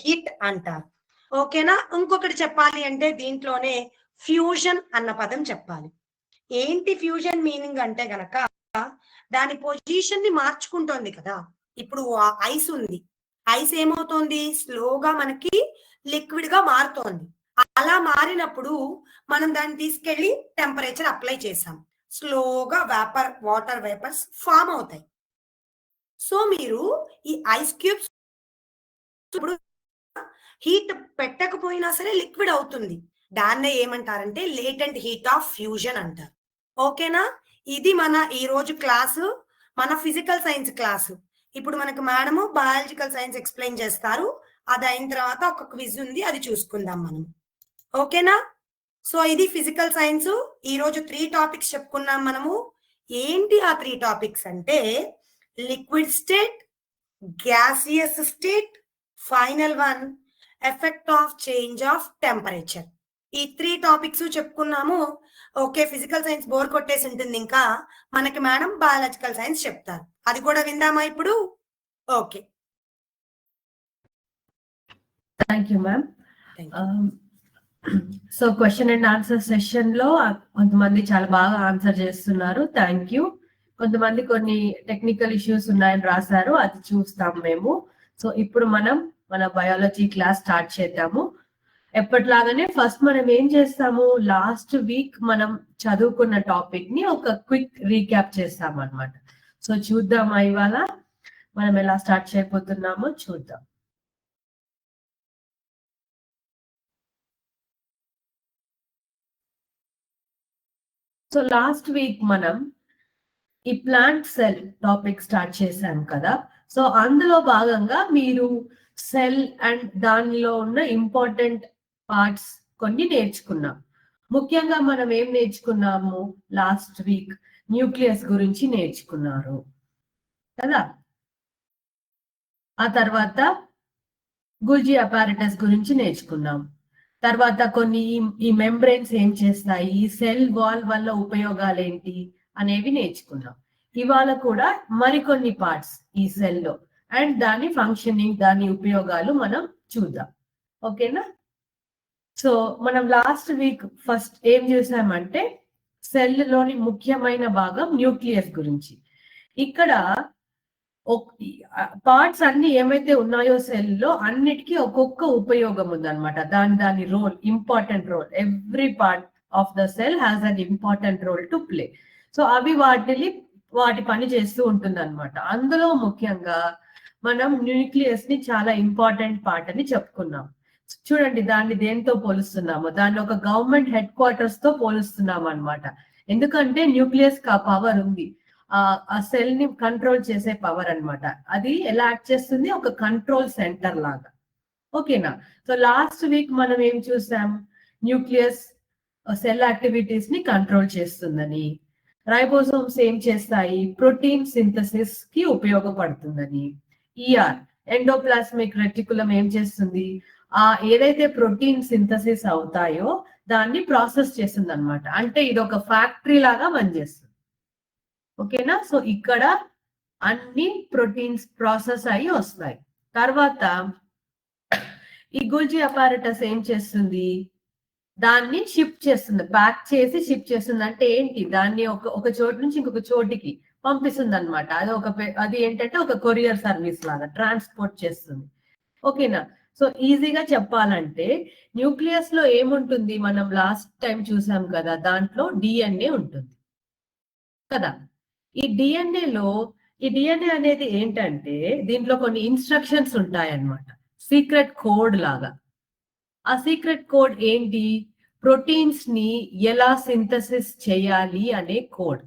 హీట్ అంటారు. ఓకేనా? ఇంకొకటి చెప్పాలి అంటే దీంట్లోనే ఫ్యూజన్ అన్న పదం చెప్పాలి. ఏంటి ఫ్యూజన్ మీనింగ్ అంటే గనక దాని పొజిషన్ ని మార్చుకుంటోంది కదా. ఇప్పుడు ఐస్ ఉంది, ఐస్ ఏమవుతోంది, స్లోగా మనకి లిక్విడ్ గా మారుతోంది. అలా మారినప్పుడు మనం దాన్ని తీసుకెళ్లి టెంపరేచర్ అప్లై చేసాం, స్లోగా వాటర్ వేపర్స్ ఫామ్ అవుతాయి. సో మీరు ఈ ఐస్ క్యూబ్స్ ఇప్పుడు హీట్ పెట్టకపోయినా సరే లిక్విడ్ అవుతుంది. దాన్నే ఏమంటారంటే లేటెంట్ హీట్ ఆఫ్ ఫ్యూజన్ అంటారు. ఓకేనా? ఇది మన ఈ రోజు క్లాసు, మన ఫిజికల్ సైన్స్ క్లాసు. ఇప్పుడు మనకు మేడము బయాలజికల్ సైన్స్ ఎక్స్ప్లెయిన్ చేస్తారు. అది అయిన తర్వాత ఒక క్విజ్ ఉంది, అది చూసుకుందాం మనం. ఓకేనా? సో ఇది ఫిజికల్ సైన్స్. ఈ రోజు 3 టాపిక్స్ చెప్పుకున్నాం మనము. ఏంటి ఆ 3 టాపిక్స్ అంటే liquid state, gaseous state, final one effect of change of temperature. ఈ 3 టాపిక్స్ చెప్పుకున్నాము. ఓకే, ఫిజికల్ సైన్స్ బోర్ కొట్టేసి ఉంటుంది, ఇంకా మనకి మేడం బయాలజికల్ సైన్స్ చెప్తారు. అది కూడా విందామా ఇప్పుడు? Okay, thank you ma'am. So question and answer session లో కొంతమంది చాలా బాగా ఆన్సర్ చేస్తున్నారు, థ్యాంక్ యూ. కొంతమంది కొన్ని టెక్నికల్ ఇష్యూస్ ఉన్నాయని రాశారు, అది చూస్తాం మేము. సో ఇప్పుడు మనం మన బయాలజీ క్లాస్ స్టార్ట్ చేద్దాము. ఎప్పటిలాగానే ఫస్ట్ మనం ఏం చేస్తాము, లాస్ట్ వీక్ మనం చదువుకున్న టాపిక్ ని ఒక క్విక్ రీక్యాప్ చేస్తాం అన్నమాట. సో చూద్దామా ఇవాళ మనం ఎలా స్టార్ట్ చేయబోతున్నామో చూద్దాం. సో లాస్ట్ వీక్ మనం ఈ ప్లాంట్ సెల్ టాపిక్ స్టార్ట్ చేశాం కదా. సో అందులో భాగంగా మీరు సెల్ అండ్ దానిలో ఉన్న ఇంపార్టెంట్ పార్ట్స్ కొన్ని నేర్చుకున్నాం. ముఖ్యంగా మనం ఏం నేర్చుకున్నాము లాస్ట్ వీక్, న్యూక్లియస్ గురించి నేర్చుకున్నారు కదా. ఆ తర్వాత గుల్జీ అపారటస్ గురించి నేర్చుకున్నాం. తర్వాత కొన్ని ఈ మెంబ్రెయిన్స్ ఏం చేస్తాయి, ఈ సెల్ వాల్ వల్ల ఉపయోగాలు ఏంటి అనేవి నేర్చుకున్నాం. ఇవాళ కూడా మరికొన్ని పార్ట్స్ ఈ సెల్ లో అండ్ దాని ఫంక్షనింగ్, దాని ఉపయోగాలు మనం చూద్దాం. ఓకేనా? సో మనం లాస్ట్ వీక్ ఫస్ట్ ఏం చూసామంటే సెల్ లోని ముఖ్యమైన భాగం న్యూక్లియస్ గురించి. ఇక్కడ పార్ట్స్ అన్ని ఏమైతే ఉన్నాయో సెల్ లో అన్నిటికీ ఒక్కొక్క ఉపయోగం ఉందన్నమాట. దాని role, important role. Every part of the cell has an important role to play. So అవి వాటి పని చేస్తూ ఉంటుంది అనమాట. అందులో ముఖ్యంగా మనం న్యూక్లియస్ ని చాలా ఇంపార్టెంట్ పార్ట్ అని చెప్పుకున్నాం. చూడండి, దాన్ని దేంతో పోలుస్తున్నాము, దాన్ని ఒక గవర్నమెంట్ హెడ్ క్వార్టర్స్ తో పోలుస్తున్నాం అనమాట. ఎందుకంటే న్యూక్లియస్ కి ఆ పవర్ ఉంది, ఆ సెల్ ని కంట్రోల్ చేసే పవర్ అన్నమాట. అది ఎలా యాక్ట్ చేస్తుంది, ఒక కంట్రోల్ సెంటర్ లాగా. ఓకేనా? సో లాస్ట్ వీక్ మనం ఏం చూసాం, న్యూక్లియస్ సెల్ యాక్టివిటీస్ ని కంట్రోల్ చేస్తుందని, రైబోసోమ్స్ ఏం చేస్తాయి, ప్రోటీన్ సింథసిస్ కి ఉపయోగపడుతుందని, ఎండోప్లాస్మిక్ రెటికులం ఏం చేస్తుంది, ఏదైతే ప్రోటీన్ సింథసిస్ అవుతాయో దాన్ని ప్రాసెస్ చేస్తుంది అనమాట. అంటే ఇది ఒక ఫ్యాక్టరీ లాగా పనిచేస్తుంది. ఓకేనా? సో ఇక్కడ అన్ని ప్రోటీన్స్ ప్రాసెస్ అయ్యి వస్తాయి. తర్వాత ఈ గుల్జీ అపారటస్ ఏం చేస్తుంది, దాన్ని షిఫ్ట్ చేస్తుంది, ప్యాక్ చేసి షిఫ్ట్ చేస్తుంది. అంటే ఏంటి, దాన్ని ఒక చోటు నుంచి ఇంకొక చోటికి పంపిస్తుంది అనమాట. అది ఏంటంటే ఒక కొరియర్ సర్వీస్ లాగా ట్రాన్స్పోర్ట్ చేస్తుంది. ఓకేనా? సో ఈజీగా చెప్పాలంటే న్యూక్లియస్ లో ఏముంటుంది, మనం లాస్ట్ టైం చూసాం కదా, దాంట్లో డిఎన్ఏ ఉంటుంది కదా. ఈ డిఎన్ఏ అనేది ఏంటంటే దీంట్లో కొన్ని ఇన్స్ట్రక్షన్స్ ఉంటాయి అన్నమాట. సీక్రెట్ కోడ్ లాగా. ఆ సీక్రెట్ కోడ్ ఏంటి? ప్రోటీన్స్ ని ఎలా సింథసిస్ చేయాలి అనే కోడ్.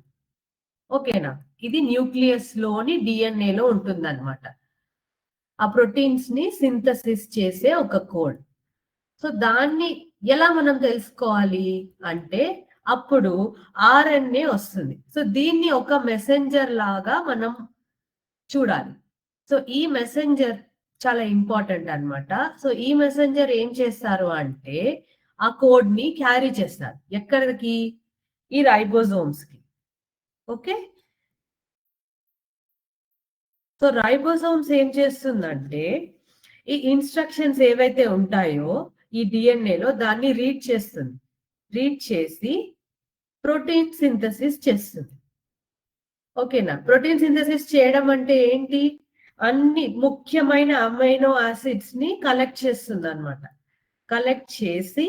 ఓకేనా? ఇది న్యూక్లియస్ లోని డిఎన్ఏలో ఉంటుందన్నమాట. ఆ ప్రోటీన్స్ ని సింథసిస్ చేసే ఒక కోడ్. సో దాన్ని ఎలా మనం తెలుసుకోవాలి అంటే అప్పుడు ఆర్ఎన్ఏ వస్తుంది. సో దీన్ని ఒక మెసెంజర్ లాగా మనం చూడాలి. సో ఈ మెసెంజర్ చాలా ఇంపార్టెంట్ అన్నమాట. సో ఈ మెసెంజర్ ఏం చేస్తారు అంటే ఆ కోడ్ ని క్యారీ చేస్తారు. ఎక్కడికి? ఈ రైబోజోమ్స్ కి. ఓకే. సో రైబోజోమ్స్ ఏం చేస్తుందంటే ఈ ఇన్స్ట్రక్షన్స్ ఏవైతే ఉంటాయో ఈ డిఎన్ఏలో దాన్ని రీడ్ చేస్తుంది. రీడ్ చేసి ప్రోటీన్ సింథసిస్ చేస్తుంది. ఓకేనా? ప్రోటీన్ సింథసిస్ చేయడం అంటే ఏంటి? అన్ని ముఖ్యమైన అమైనో యాసిడ్స్ ని కలెక్ట్ చేస్తుంది అన్నమాట. కలెక్ట్ చేసి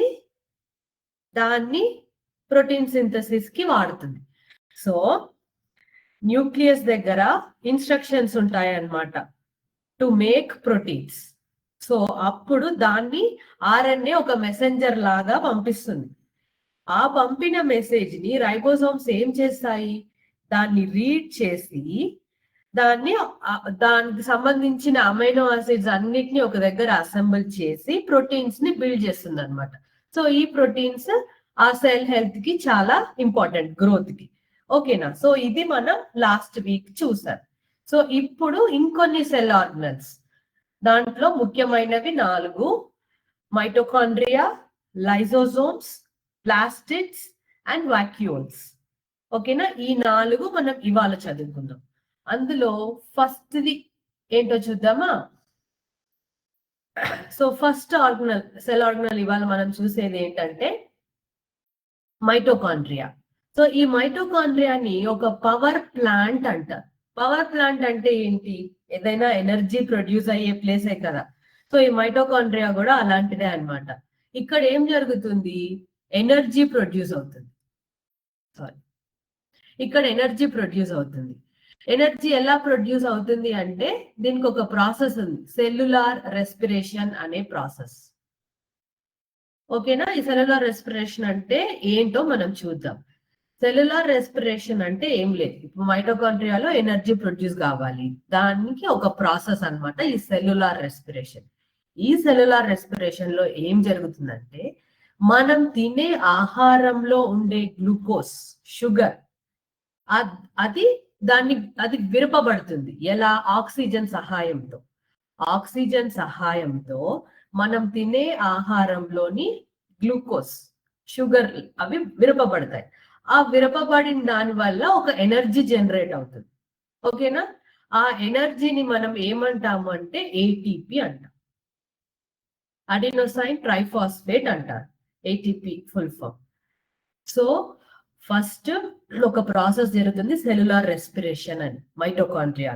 దాన్ని ప్రోటీన్ సింథసిస్ కి వాడుతుంది. సో న్యూక్లియస్ దగ్గర ఇన్స్ట్రక్షన్స్ ఉంటాయి అన్నమాట టు మేక్ ప్రోటీన్స్. సో అప్పుడు దాన్ని ఆర్ఎన్ఏ ఒక మెసెంజర్ లాగా పంపిస్తుంది. ఆ పంపిన మెసేజ్ ని రైబోజోమ్స్ ఏం చేస్తాయి? దాన్ని రీడ్ చేసి దానికి సంబంధించిన అమైనో యాసిడ్స్ అన్నిటిని ఒక దగ్గర అసెంబుల్ చేసి ప్రోటీన్స్ ని బిల్డ్ చేస్తుంది అనమాట. సో ఈ ప్రోటీన్స్ ఆ సెల్ హెల్త్ కి చాలా ఇంపార్టెంట్, గ్రోత్ కి. ఓకేనా? సో ఇది మనం లాస్ట్ వీక్ చూసాం. సో ఇప్పుడు ఇంకొన్ని సెల్ ఆర్గనల్స్, దాంట్లో ముఖ్యమైనవి 4: mitochondria, lysosomes, plastids and vacuoles. ఓకేనా? ఈ 4 మనం ఇవాళ చదువుకుందాం. అందులో ఫస్ట్ది ఏంటో చూద్దామా? So first organelle, cell organelle ఇవాళ మనం చూసేది ఏంటంటే మైటోకాండ్రియా. సో ఈ మైటోకాండ్రియాని ఒక పవర్ ప్లాంట్ అంటారు. పవర్ ప్లాంట్ అంటే ఏంటి? ఏదైనా ఎనర్జీ ప్రొడ్యూస్ అయ్యే ప్లేసే కదా. సో ఈ మైటోకాండ్రియా కూడా అలాంటిదే అన్నమాట. ఇక్కడ ఏం జరుగుతుంది? ఎనర్జీ ప్రొడ్యూస్ అవుతుంది. సారీ, ఇక్కడ ఎనర్జీ ప్రొడ్యూస్ అవుతుంది. ఎనర్జీ ఎలా ప్రొడ్యూస్ అవుతుంది అంటే దీనికి ఒక ప్రాసెస్ ఉంది, సెల్యులార్ రెస్పిరేషన్ అనే ప్రాసెస్. ఓకేనా? ఈ సెల్యులార్ రెస్పిరేషన్ అంటే ఏంటో మనం చూద్దాం. సెల్యులార్ రెస్పిరేషన్ అంటే ఏం లేదు, ఇప్పుడు మైటోకాండ్రియాలో ఎనర్జీ ప్రొడ్యూస్ కావాలి, దానికి ఒక ప్రాసెస్ అన్నమాట ఈ సెల్యులార్ రెస్పిరేషన్. ఈ సెల్యులార్ రెస్పిరేషన్ లో ఏం జరుగుతుందంటే మనం తినే ఆహారంలో ఉండే గ్లూకోజ్, షుగర్, అది విరపబడుతుంది. ఎలా? ఆక్సిజన్ సహాయంతో. ఆక్సిజన్ సహాయంతో మనం తినే ఆహారంలోని గ్లూకోజ్, షుగర్ అవి విరపబడతాయి. ఆ విరపబడిన దాని వల్ల ఒక ఎనర్జీ జనరేట్ అవుతుంది. ఓకేనా? ఆ ఎనర్జీని మనం ఏమంటాము అంటే ఏటీపీ అంటాం. అడినోసైన్ ట్రైఫాస్ఫేట్ అంటారు, ATP full form. So first ఒక ప్రాసెస్ జరుగుతుంది, సెల్యులార్ రెస్పిరేషన్ అని మైటోకాండ్రియా.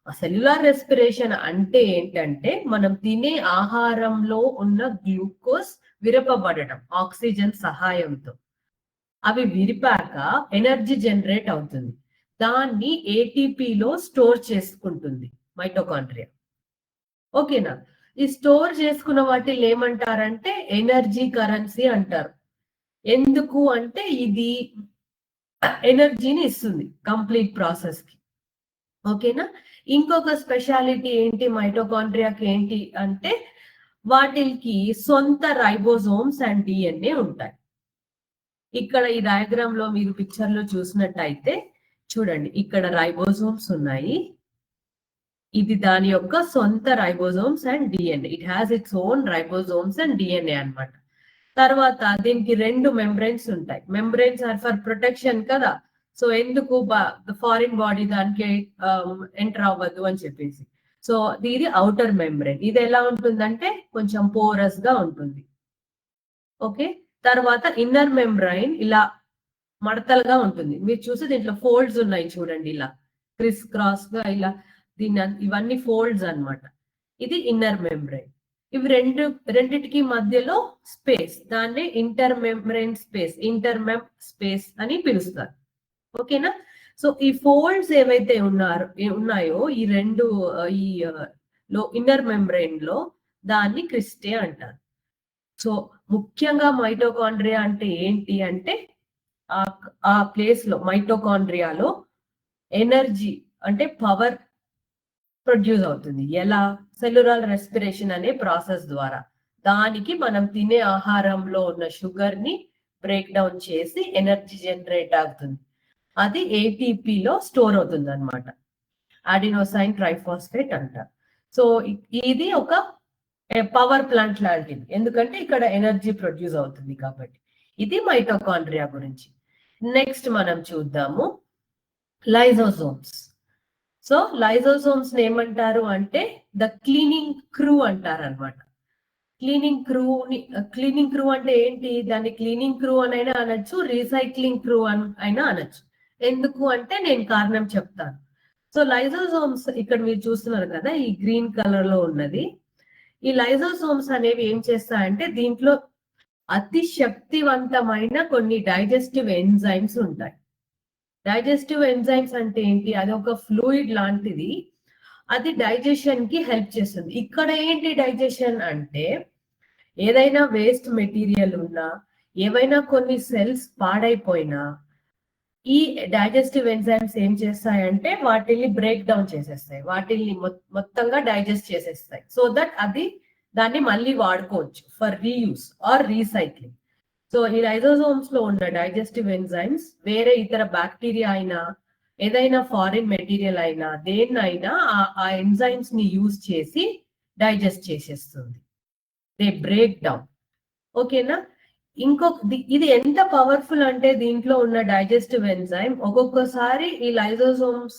ఆ సెల్యులార్ రెస్పిరేషన్ అంటే ఏంటంటే మనం తినే ఆహారంలో ఉన్న గ్లూకోజ్ విరపబడటం ఆక్సిజన్ సహాయంతో. అవి విరిపాక ఎనర్జీ జనరేట్ అవుతుంది. దాన్ని ఏటీపీలో స్టోర్ చేసుకుంటుంది మైటోకాండ్రియా. ఓకేనా? ఈ స్టోర్ చేసుకున్న వాటిని ఏమంటారంటే ఎనర్జీ కరెన్సీ అంటారు. ఎందుకు అంటే ఇది ఎనర్జీని ఇస్తుంది కంప్లీట్ ప్రాసెస్ కి. ఓకేనా? ఇంకొక స్పెషాలిటీ ఏంటి మైటోకాండ్రియాకి ఏంటి అంటే వాటికి సొంత రైబోజోమ్స్ అండ్ డిఎన్ఏ ఉంటాయి. ఇక్కడ ఈ డయాగ్రామ్ లో మీరు పిక్చర్ లో చూసినట్టయితే చూడండి, ఇక్కడ రైబోజోమ్స్ ఉన్నాయి. ఇది దాని యొక్క సొంత ribosomes and DNA. It has its own ribosomes and DNA అన్నమాట. తర్వాత దీనికి 2 మెంబ్రెయిన్స్ ఉంటాయి. మెంబ్రెయిన్స్ ఆర్ ఫర్ ప్రొటెక్షన్ కదా. సో ఎందుకు ఫారిన్ బాడీ దానికి ఎంటర్ అవ్వదు అని చెప్పేసి. సో ఇది అవుటర్ మెంబ్రెయిన్. ఇది ఎలా ఉంటుందంటే కొంచెం పోరస్ గా ఉంటుంది. ఓకే. తర్వాత ఇన్నర్ మెంబ్రెయిన్ ఇలా మడతలుగా ఉంటుంది. మీరు చూసి దీంట్లో ఫోల్డ్స్ ఉన్నాయి చూడండి, ఇలా క్రిస్ క్రాస్ గా ఇలా ఇవన్నీ ఫోల్డ్స్ అన్నమాట. ఇది ఇన్నర్ మెంబ్రెయిన్. ఇవి రెండిటికి మధ్యలో స్పేస్, దాన్ని ఇంటర్ మెంబ్రెయిన్ స్పేస్, ఇంటర్మెమ్ స్పేస్ అని పిలుస్తారు. ఓకేనా? సో ఈ ఫోల్డ్స్ ఏవైతే ఉన్నాయో ఈ రెండు ఈ లో ఇన్నర్ మెంబ్రెయిన్ లో దాన్ని క్రిస్టే అంటారు. సో ముఖ్యంగా మైటోకాండ్రియా అంటే ఏంటి అంటే ఆ ప్లేస్ లో మైటోకాండ్రియాలో ఎనర్జీ అంటే పవర్ ప్రొడ్యూస్ అవుతుంది. ఎలా? సెల్యులార్ రెస్పిరేషన్ అనే ప్రాసెస్ ద్వారా. దానికి మనం తినే ఆహారంలో ఉన్న షుగర్ ని బ్రేక్ డౌన్ చేసి ఎనర్జీ జనరేట్ అవుతుంది. అది ఏటీపీలో స్టోర్ అవుతుంది అనమాట. అడినోసైన్ ట్రైఫాస్ఫేట్ అంటారు. సో ఇది ఒక పవర్ ప్లాంట్ లాంటిది, ఎందుకంటే ఇక్కడ ఎనర్జీ ప్రొడ్యూస్ అవుతుంది కాబట్టి. ఇది మైటోకాండ్రియా గురించి. నెక్స్ట్ మనం చూద్దాము లైజోసోమ్స్. సో లైజోసోమ్స్ ఏమంటారు అంటే ద క్లీనింగ్ క్రూ అంటారు అనమాట. క్లీనింగ్ క్రూ అంటే ఏంటి? దాన్ని క్లీనింగ్ క్రూ అని అయినా అనొచ్చు, రీసైక్లింగ్ క్రూ అని అయినా అనొచ్చు. ఎందుకు అంటే నేను కారణం చెప్తాను. సో లైజోసోమ్స్ ఇక్కడ మీరు చూస్తున్నారు కదా, ఈ గ్రీన్ కలర్ లో ఉన్నది. ఈ లైజోసోమ్స్ అనేవి ఏం చేస్తాయంటే దీంట్లో అతి శక్తివంతమైన కొన్ని డైజెస్టివ్ ఎంజైమ్స్ ఉంటాయి. డైజెస్టివ్ ఎంజైమ్స్ అంటే ఏంటి? అది ఒక ఫ్లూయిడ్ లాంటిది, అది డైజెషన్ కి హెల్ప్ చేస్తుంది. ఇక్కడ ఏంటి డైజెషన్ అంటే ఏదైనా వేస్ట్ మెటీరియల్ ఉన్నా, ఏవైనా కొన్ని సెల్స్ పాడైపోయినా ఈ డైజెస్టివ్ ఎంజైమ్స్ ఏం చేస్తాయంటే వాటిని బ్రేక్ డౌన్ చేసేస్తాయి, వాటిని మొత్తంగా డైజెస్ట్ చేసేస్తాయి. సో దట్ అది దాన్ని మళ్ళీ వాడుకోవచ్చు for reuse or recycling. So ఈ లైజోసోమ్స్ లో ఉన్న డైజెస్టివ్ ఎంజైమ్స్ వేరే ఇతర బ్యాక్టీరియా అయినా ఏదైనా ఫారిన్ మెటీరియల్ అయినా దేన్నైనా ఆ ఎంజైమ్స్ ని యూజ్ చేసి డైజెస్ట్ చేసేస్తుంది. They break down. ఓకేనా? ఇది ఎంత పవర్ఫుల్ అంటే దీంట్లో ఉన్న డైజెస్టివ్ ఎంజైమ్ ఒక్కొక్కసారి ఈ లైజోసోమ్స్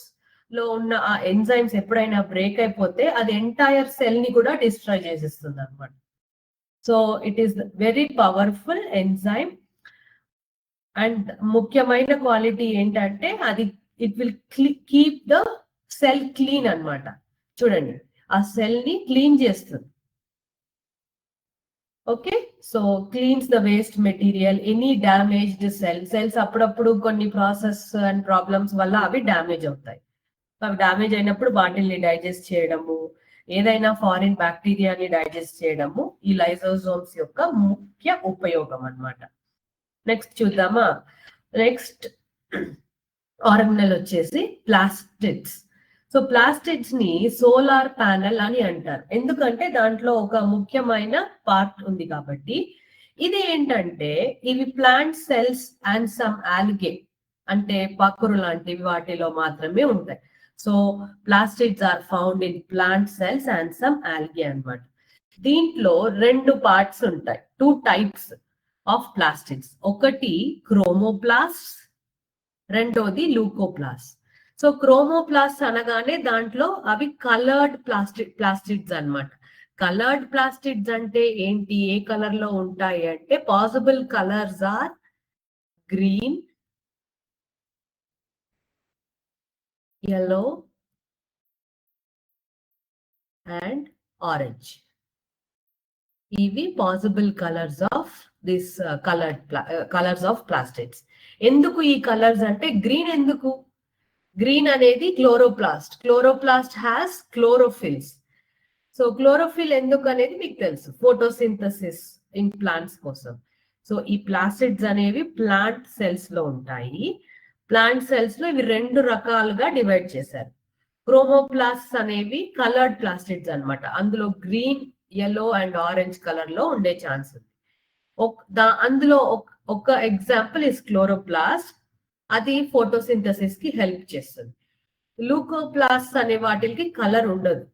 లో ఉన్న ఆ ఎంజైమ్స్ ఎప్పుడైనా బ్రేక్ అయిపోతే అది ఎంటైర్ సెల్ ని కూడా డిస్ట్రాయ్ చేసేస్తుంది అనమాట. So it is very powerful enzyme. And ముఖ్యమైన క్వాలిటీ ఏంటంటే అది it will keep the cell clean అన్నమాట. చూడండి, ఆ సెల్ ని క్లీన్ చేస్తుంది. Okay, so cleans the waste material, any damaged cells అప్పుడప్పుడు కొన్ని ప్రాసెస్ అండ్ ప్రాబ్లమ్స్ వల్ల అవి డ్యామేజ్ అవుతాయి. అవి డ్యామేజ్ అయినప్పుడు వాటిని డైజెస్ట్ చేయడము, ఏదైనా ఫారిన్ బ్యాక్టీరియాని డైజెస్ట్ చేయడము ఈ లైజోసోమ్స్ యొక్క ముఖ్య ఉపయోగం అన్నమాట. నెక్స్ట్ చూద్దామా? నెక్స్ట్ ఆర్గనెల్ వచ్చేసి ప్లాస్టిడ్స్. సో ప్లాస్టిడ్స్ ని సోలార్ ప్యానెల్ అని అంటారు, ఎందుకంటే దాంట్లో ఒక ముఖ్యమైన పార్ట్ ఉంది కాబట్టి. ఇది ఏంటంటే ఇవి plant cells and some algae అంటే పక్కురు లాంటివి వాటిలో మాత్రమే ఉంటాయి. So plastids are found in plant cells and some algae అన్నమాట. దీంట్లో రెండు పార్ట్స్ ఉంటాయి, 2 టైప్స్ ఆఫ్ ప్లాస్టిడ్స్. ఒకటి క్రోమోప్లాస్ట్, రెండోది లూకోప్లాస్ట్. సో క్రోమోప్లాస్ట్ అనగానే దాంట్లో అవి కలర్డ్ ప్లాస్టిడ్స్ అన్నమాట. కలర్డ్ ప్లాస్టిడ్స్ అంటే ఏంటి? ఏ కలర్ లో ఉంటాయి అంటే possible colours are green, yellow and orange. ఇవి possible colours of this colours of plastids. ఎందుకు ఈ కలర్స్ అంటే గ్రీన్ ఎందుకు? గ్రీన్ అనేది chloroplast has chlorophylls. So chlorophyll ఎందుకు అనేది మీకు తెలుసు, ఫోటోసింథసిస్ ఇన్ ప్లాంట్స్ కోసం. సో ఈ ప్లాస్టిడ్స్ అనేవి ప్లాంట్ సెల్స్ లో ఉంటాయి. ప్లాంట్ సెల్స్ లో ఇవి 2 రకాలుగా డివైడ్ చేశారు. క్రోమోప్లాస్ట్ అనేవి కలర్డ్ ప్లాస్టిడ్స్ అన్నమాట. అందులో green, yellow and orange colour లో ఉండే ఛాన్స్ ఉంది. అందులో ఒక ఎగ్జాంపుల్ ఇస్ క్లోరోప్లాస్ట్, అది ఫోటోసింథసిస్ కి హెల్ప్ చేస్తుంది. లూకోప్లాస్ట్ అనే వాటికి కలర్ ఉండదు.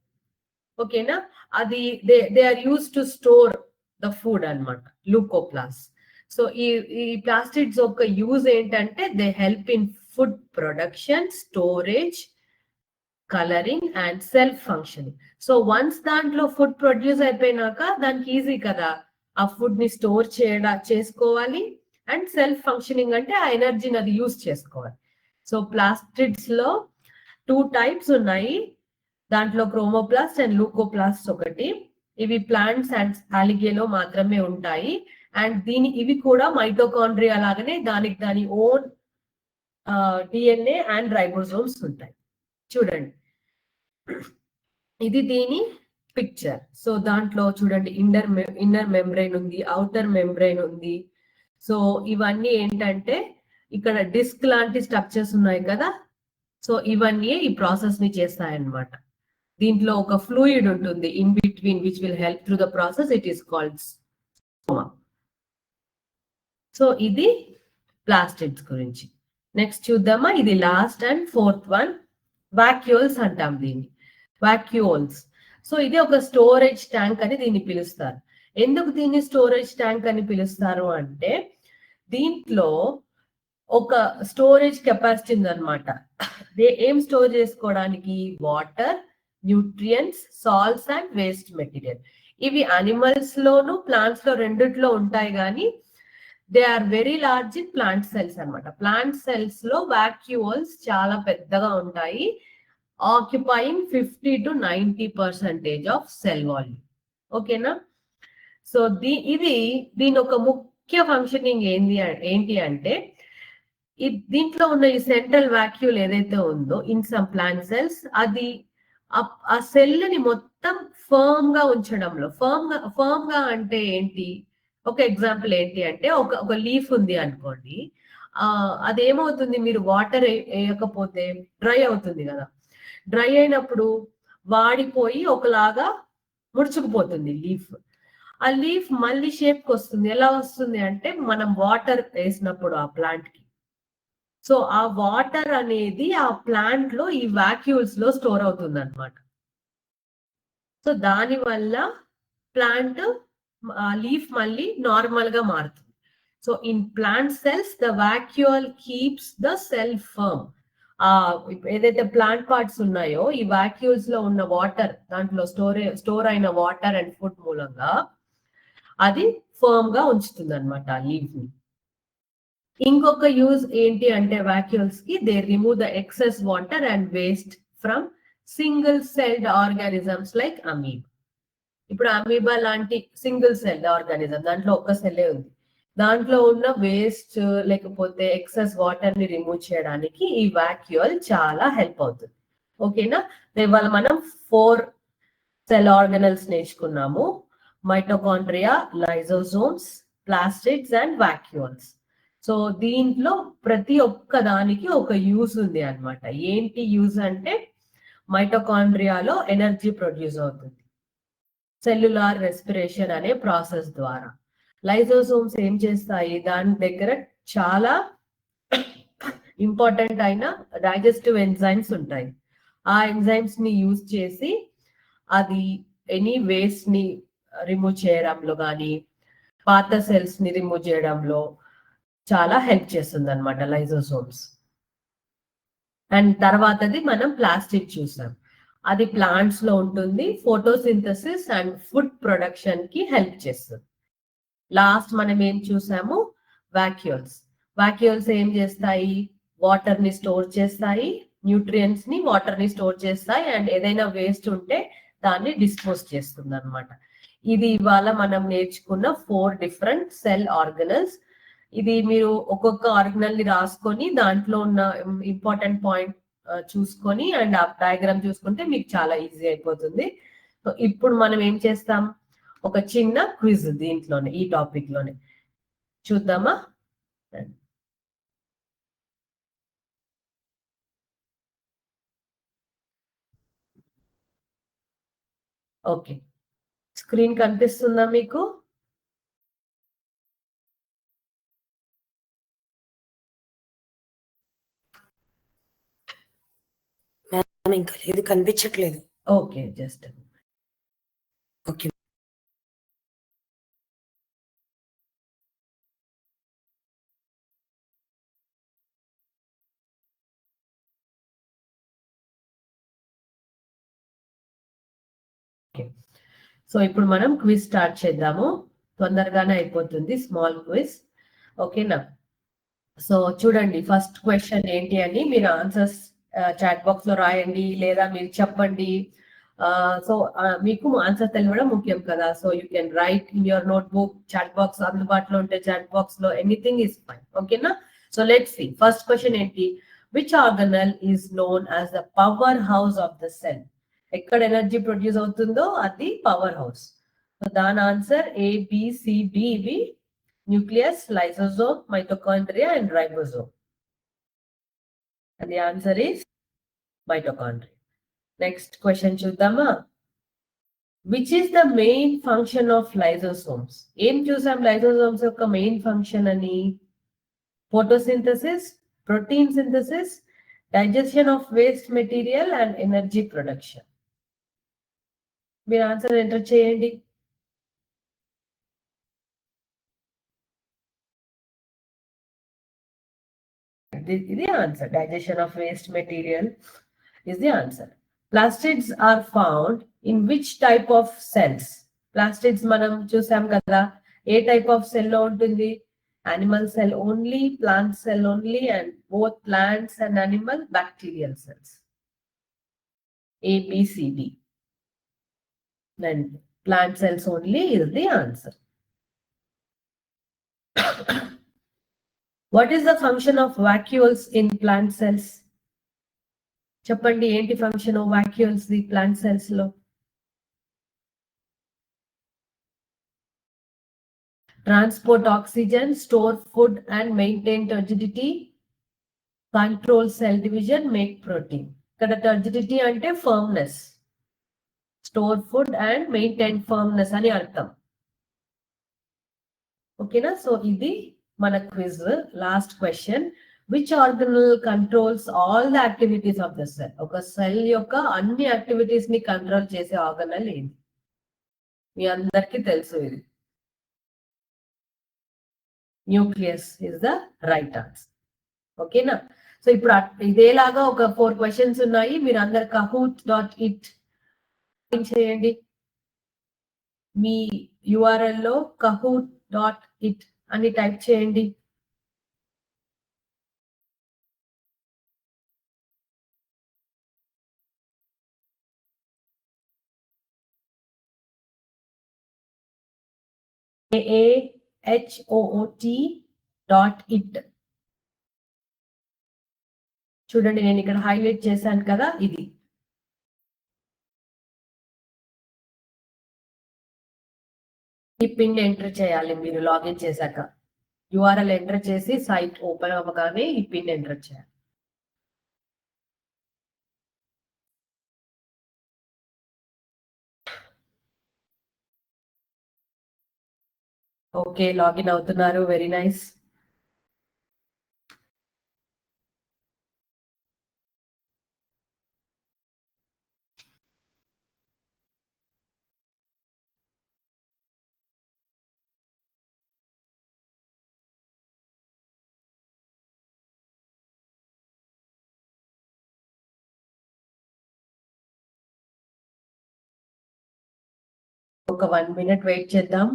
ఓకేనా? అది they are used to store the food అన్నమాట, లూకోప్లాస్ట్. సో ఈ ప్లాస్టిడ్స్ యొక్క యూజ్ ఏంటంటే they help in food production, storage, colouring and self functioning. So once దాంట్లో ఫుడ్ ప్రొడ్యూస్ అయిపోయినాక దానికి ఈజీ కదా, ఆ ఫుడ్ ని స్టోర్ చేసుకోవాలి, అండ్ సెల్ఫ్ ఫంక్షనింగ్ అంటే ఆ ఎనర్జీని అది యూజ్ చేసుకోవాలి. సో ప్లాస్టిడ్స్ లో 2 టైప్స్ ఉన్నాయి, దాంట్లో క్రోమోప్లాస్ట్ అండ్ లూకోప్లాస్ట్ ఒకటి. ఇవి ప్లాంట్స్ అండ్ ఆల్గేలో మాత్రమే ఉంటాయి. అండ్ ఇవి కూడా మైటోకాండ్రియా లాగానే దాని ఓన్ డిఎన్ఏ అండ్ రైబోసోమ్స్ ఉంటాయి. చూడండి, ఇది దీని పిక్చర్. సో దాంట్లో చూడండి ఇన్నర్ మెంబ్రెయిన్ ఉంది, అవుటర్ మెంబ్రెయిన్ ఉంది. సో ఇవన్నీ ఏంటంటే ఇక్కడ డిస్క్ లాంటి స్ట్రక్చర్స్ ఉన్నాయి కదా, సో ఇవన్నీ ఈ ప్రాసెస్ ని చేస్తాయన్నమాట. దీంట్లో ఒక ఫ్లూయిడ్ ఉంటుంది in between which will help through the process. It is called stoma. So ఇది ప్లాస్టిడ్స్ గురించి. నెక్స్ట్ చూద్దామా, ఇది last and fourth one, vacuoles అంటాం దీన్ని. వాక్యూల్స్. సో ఇది ఒక స్టోరేజ్ ట్యాంక్ అని దీన్ని పిలుస్తారు. ఎందుకు దీన్ని స్టోరేజ్ ట్యాంక్ అని పిలుస్తారు అంటే దీంట్లో ఒక స్టోరేజ్ కెపాసిటీ ఉందన్నమాట. ఏం స్టోర్ చేసుకోవడానికి? Water, nutrients, salts and waste material. ఇవి అనిమల్స్ లోను ప్లాంట్స్ లో రెండిట్లో ఉంటాయి, కానీ they are very large in plant cells అన్నమాట. ప్లాంట్ సెల్స్ లో వాక్యూల్స్ చాలా పెద్దగా ఉంటాయి, occupying 50 to 90% of cell volume. ఓకేనా? సో దీని ఒక ముఖ్య ఫంక్షనింగ్ ఏంటి అంటే దీంట్లో ఉన్న ఈ సెంట్రల్ వాక్యూల్ ఏదైతే ఉందో ఇన్ సమ్ ప్లాంట్ సెల్స్, అది ఆ సెల్ ని మొత్తం ఫర్మ్ గా ఉంచడంలో. ఫర్మ్ గా అంటే ఏంటి? ఒక ఎగ్జాంపుల్ ఏంటి అంటే ఒక లీఫ్ ఉంది అనుకోండి, అదేమవుతుంది, మీరు వాటర్ వేయకపోతే డ్రై అవుతుంది కదా. డ్రై అయినప్పుడు వాడిపోయి ఒకలాగా ముడుచుకుపోతుంది లీఫ్. ఆ లీఫ్ మళ్ళీ షేప్ కి వస్తుంది. ఎలా వస్తుంది అంటే మనం వాటర్ వేసినప్పుడు ఆ ప్లాంట్ కి. సో ఆ వాటర్ అనేది ఆ ప్లాంట్ లో ఈ వాక్యూల్స్ లో స్టోర్ అవుతుంది అనమాట. సో దాని వల్ల ప్లాంట్ లీఫ్ మళ్ళీ నార్మల్ గా మారుతుంది. So in plant cells the vacuole keeps the cell firm. ఏదైతే ప్లాంట్ పార్ట్స్ ఉన్నాయో ఈ వాక్యూల్స్ లో ఉన్న వాటర్, దాంట్లో స్టోర్ అయిన వాటర్ అండ్ ఫుడ్ మూలంగా అది ఫర్మ్ గా ఉంచుతుంది అనమాట ఆ లీఫ్ ని. ఇంకొక యూజ్ ఏంటి అంటే వాక్యూల్స్ కి, they remove the excess water and waste from single celled organisms like amoeba. ఇప్పుడు అమీబా లాంటి సింగిల్ సెల్డ్ ఆర్గానిజం, దాంట్లో ఒక్క సెల్లే ఉంది, దాంట్లో ఉన్న వేస్ట్ లేకపోతే ఎక్సెస్ వాటర్ ని రిమూవ్ చేయడానికి ఈ వాక్యూల్ చాలా హెల్ప్ అవుతుంది. ఓకేనా? ఇవాళ మనం 4 సెల్ ఆర్గనల్స్ నేర్చుకున్నాము: mitochondria, lysosomes, plastids and vacuoles. So దీంట్లో ప్రతి ఒక్క దానికి ఒక యూజ్ ఉంది అన్నమాట. ఏంటి యూజ్ అంటే మైటోకాండ్రియాలో ఎనర్జీ ప్రొడ్యూస్ అవుతుంది సెల్యులార్ రెస్పిరేషన్ అనే ప్రాసెస్ ద్వారా. లైజోసోమ్స్ ఏం చేస్తాయి, దాని దగ్గర చాలా ఇంపార్టెంట్ అయిన డైజెస్టివ్ ఎంజైమ్స్ ఉంటాయి. ఆ ఎంజైమ్స్ ని యూజ్ చేసి అది ఎనీ వేస్ట్ ని రిమూవ్ చేయడంలో కానీ పాత సెల్స్ ని రిమూవ్ చేయడంలో చాలా హెల్ప్ చేస్తుంది అనమాట లైజోసోమ్స్. అండ్ తర్వాతది మనం ప్లాస్టిక్ చూసాం, అది ప్లాంట్స్ లో ఉంటుంది, ఫోటోసింథసిస్ అండ్ ఫుడ్ ప్రొడక్షన్ కి హెల్ప్ చేస్తుంది. లాస్ట్ మనం ఏం చూసాము, వాక్యూల్స్. వాక్యూల్స్ ఏం చేస్తాయి, వాటర్ ని స్టోర్ చేస్తాయి, న్యూట్రియంట్స్ ని వాటర్ ని స్టోర్ చేస్తాయి, అండ్ ఏదైనా వేస్ట్ ఉంటే దాన్ని డిస్పోజ్ చేస్తుంది అనమాట. ఇది ఇవాళ మనం నేర్చుకున్న 4 డిఫరెంట్ సెల్ ఆర్గనల్స్. ఇది మీరు ఒక్కొక్క ఆర్గనల్ ని రాసుకొని దాంట్లో ఉన్న ఇంపార్టెంట్ పాయింట్ చూసుకొని అండ్ ఆ డయాగ్రామ్ చూసుకుంటే మీకు చాలా ఈజీ అయిపోతుంది. సో ఇప్పుడు మనం ఏం చేస్తాం, ఒక చిన్న క్విజ్ దీంట్లోనే, ఈ టాపిక్ లోనే చూద్దామా? ఓకే, స్క్రీన్ కనిపిస్తుందా మీకు? ఇంకా లేదు, కనిపించట్లేదు. Okay, just okay. సో ఇప్పుడు మనం క్విజ్ స్టార్ట్ చేద్దాము, తొందరగానే అయిపోతుంది, స్మాల్ క్విజ్. ఓకేనా? సో చూడండి, ఫస్ట్ క్వశ్చన్ ఏంటి అని మీరు ఆన్సర్స్ చాట్ బాక్స్ లో రాయండి లేదా మీరు చెప్పండి. సో మీకు ఆన్సర్ తెలియడం ముఖ్యం కదా. So you can write in your notebook, chat box అందుబాటులో ఉంటే చాట్ బాక్స్ లో, ఎనీథింగ్ ఇస్ ఫైన్. ఓకేనా? So let's see. First question ఏంటి, which organelle is known as the power house of the cell? ఎక్కడ energy produce అవుతుందో అది power house. So దాని answer ABCD ఇవి nucleus, lysosome, mitochondria and ribosome. And the answer is mitochondria. Next question చూద్దామా? Which is the main function of lysosomes? ఏం చూసాం lysosomes యొక్క main function అని? Photosynthesis, protein synthesis, digestion of waste material and energy production. మీరు answer enter చేయండి. ఇది answer. Digestion of waste material is the answer. Plastids are found in which type of cells? Plastids మనం చూసాం కదా, ఏ type of cell లో ఉంటుంది? Animal cell only, plant cell only, and both plants and animal bacterial cells. ABCD. Then plant cells only is the answer. What is the function of vacuoles in plant cells? చెప్పండి, ఏంటి function vacuoles the plant cells లో? Transport oxygen, store food and maintain turgidity, control cell division, make protein. ఇక్కడ turgidity అంటే firmness, store food and maintain firmness అని అర్థం. ఓకేనా? సో ఇది మన quiz. Last question, which organelle controls all the activities of the cell? ఒక cell యొక్క అన్ని యాక్టివిటీస్ ని కంట్రోల్ చేసే ఆర్గనల్ ఏంటి? మీ అందరికీ తెలుసు ఇది. Nucleus is the right answer. ఓకేనా? సో ఇప్పుడు ఇదేలాగా ఒక 4 క్వశ్చన్స్ ఉన్నాయి. మీరు అందరు kahoot.it చేయండి. మీ URL లో kahoot.it అని టైప్ చేయండి. kahoot.it. చూడండి, నేను ఇక్కడ హైలైట్ చేశాను కదా, ఇది. ఈ పిన్ ఎంటర్ చేయాలి మీరు లాగిన్ చేశాక. URL ఎంటర్ చేసి సైట్ ఓపెన్ అవ్వగానే ఈ పిన్ ఎంటర్ చేయాలి. ఓకే, లాగిన్ అవుతున్నారు. Very nice. ఒక 1 minute వెయిట్ చేద్దాం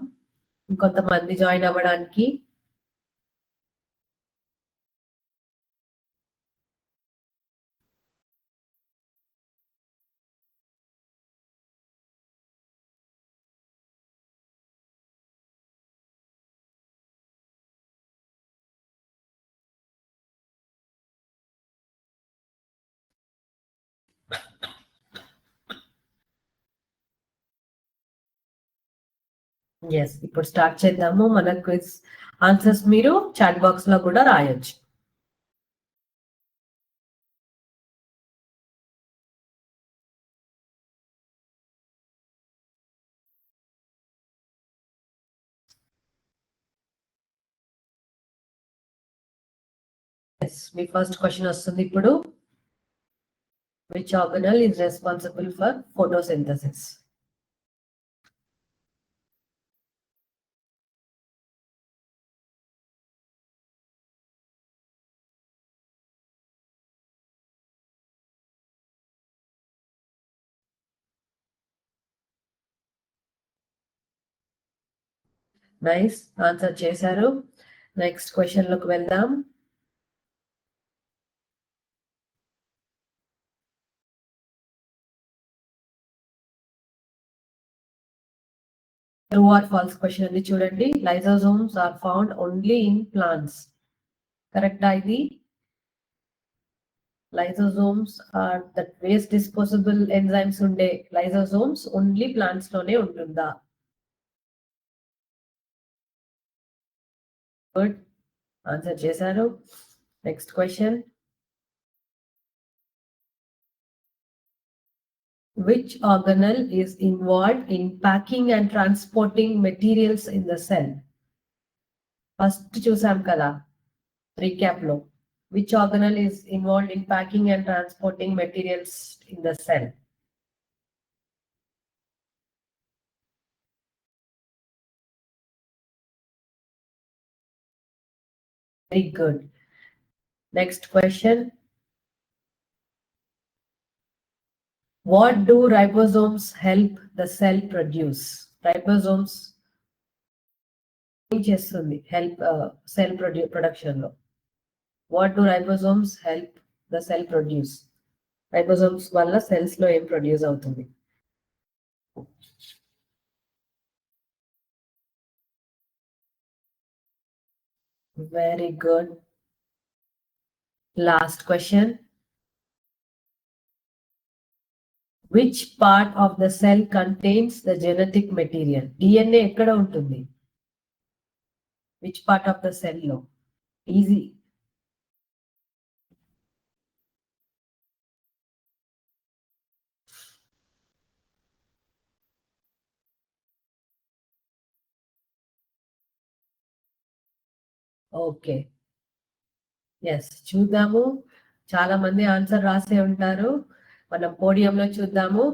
ఇంకొంతమంది జాయిన్ అవ్వడానికి. ఎస్, ఇప్పుడు స్టార్ట్ చేద్దాము మన క్విజ్. ఆన్సర్స్ మీరు చాట్ బాక్స్ లో కూడా రాయొచ్చు. మీ ఫస్ట్ క్వశ్చన్ వస్తుంది ఇప్పుడు. Which organelle is responsible for photosynthesis? Nice, answer చేశారు. నెక్స్ట్ క్వశ్చన్ లోకి వెళ్దాం. ట్రూ ఆర్ ఫాల్స్ క్వశ్చన్ ఉంది చూడండి. Lysosomes are found only in plants. కరెక్టా ఇది? Lysosomes are that waste disposable enzymes unde lysosomes only plants lone untunda. Good. Answer చేశారు. Next question. Which organelle is involved in packing and transporting materials in the cell? First చూసాం కదా recap లో. Which organelle is involved in packing and transporting materials in the cell? Very good. Next question. What do ribosomes help the cell produce? Ribosomes ఏం చేస్తుంది help cell production లో? What do ribosomes help the cell produce? Ribosomes వల్ల cells లో ఏం produce అవుతుంది? Very good. Last question. Which part of the cell contains the genetic material? DNA ఎక్కడ ఉంటుంది? Which part of the cell లో? Easy. Okay. Yes చూద్దాము. చాలా మంది ఆన్సర్ రాసే ఉంటారు. మనం పోడియంలో చూద్దాము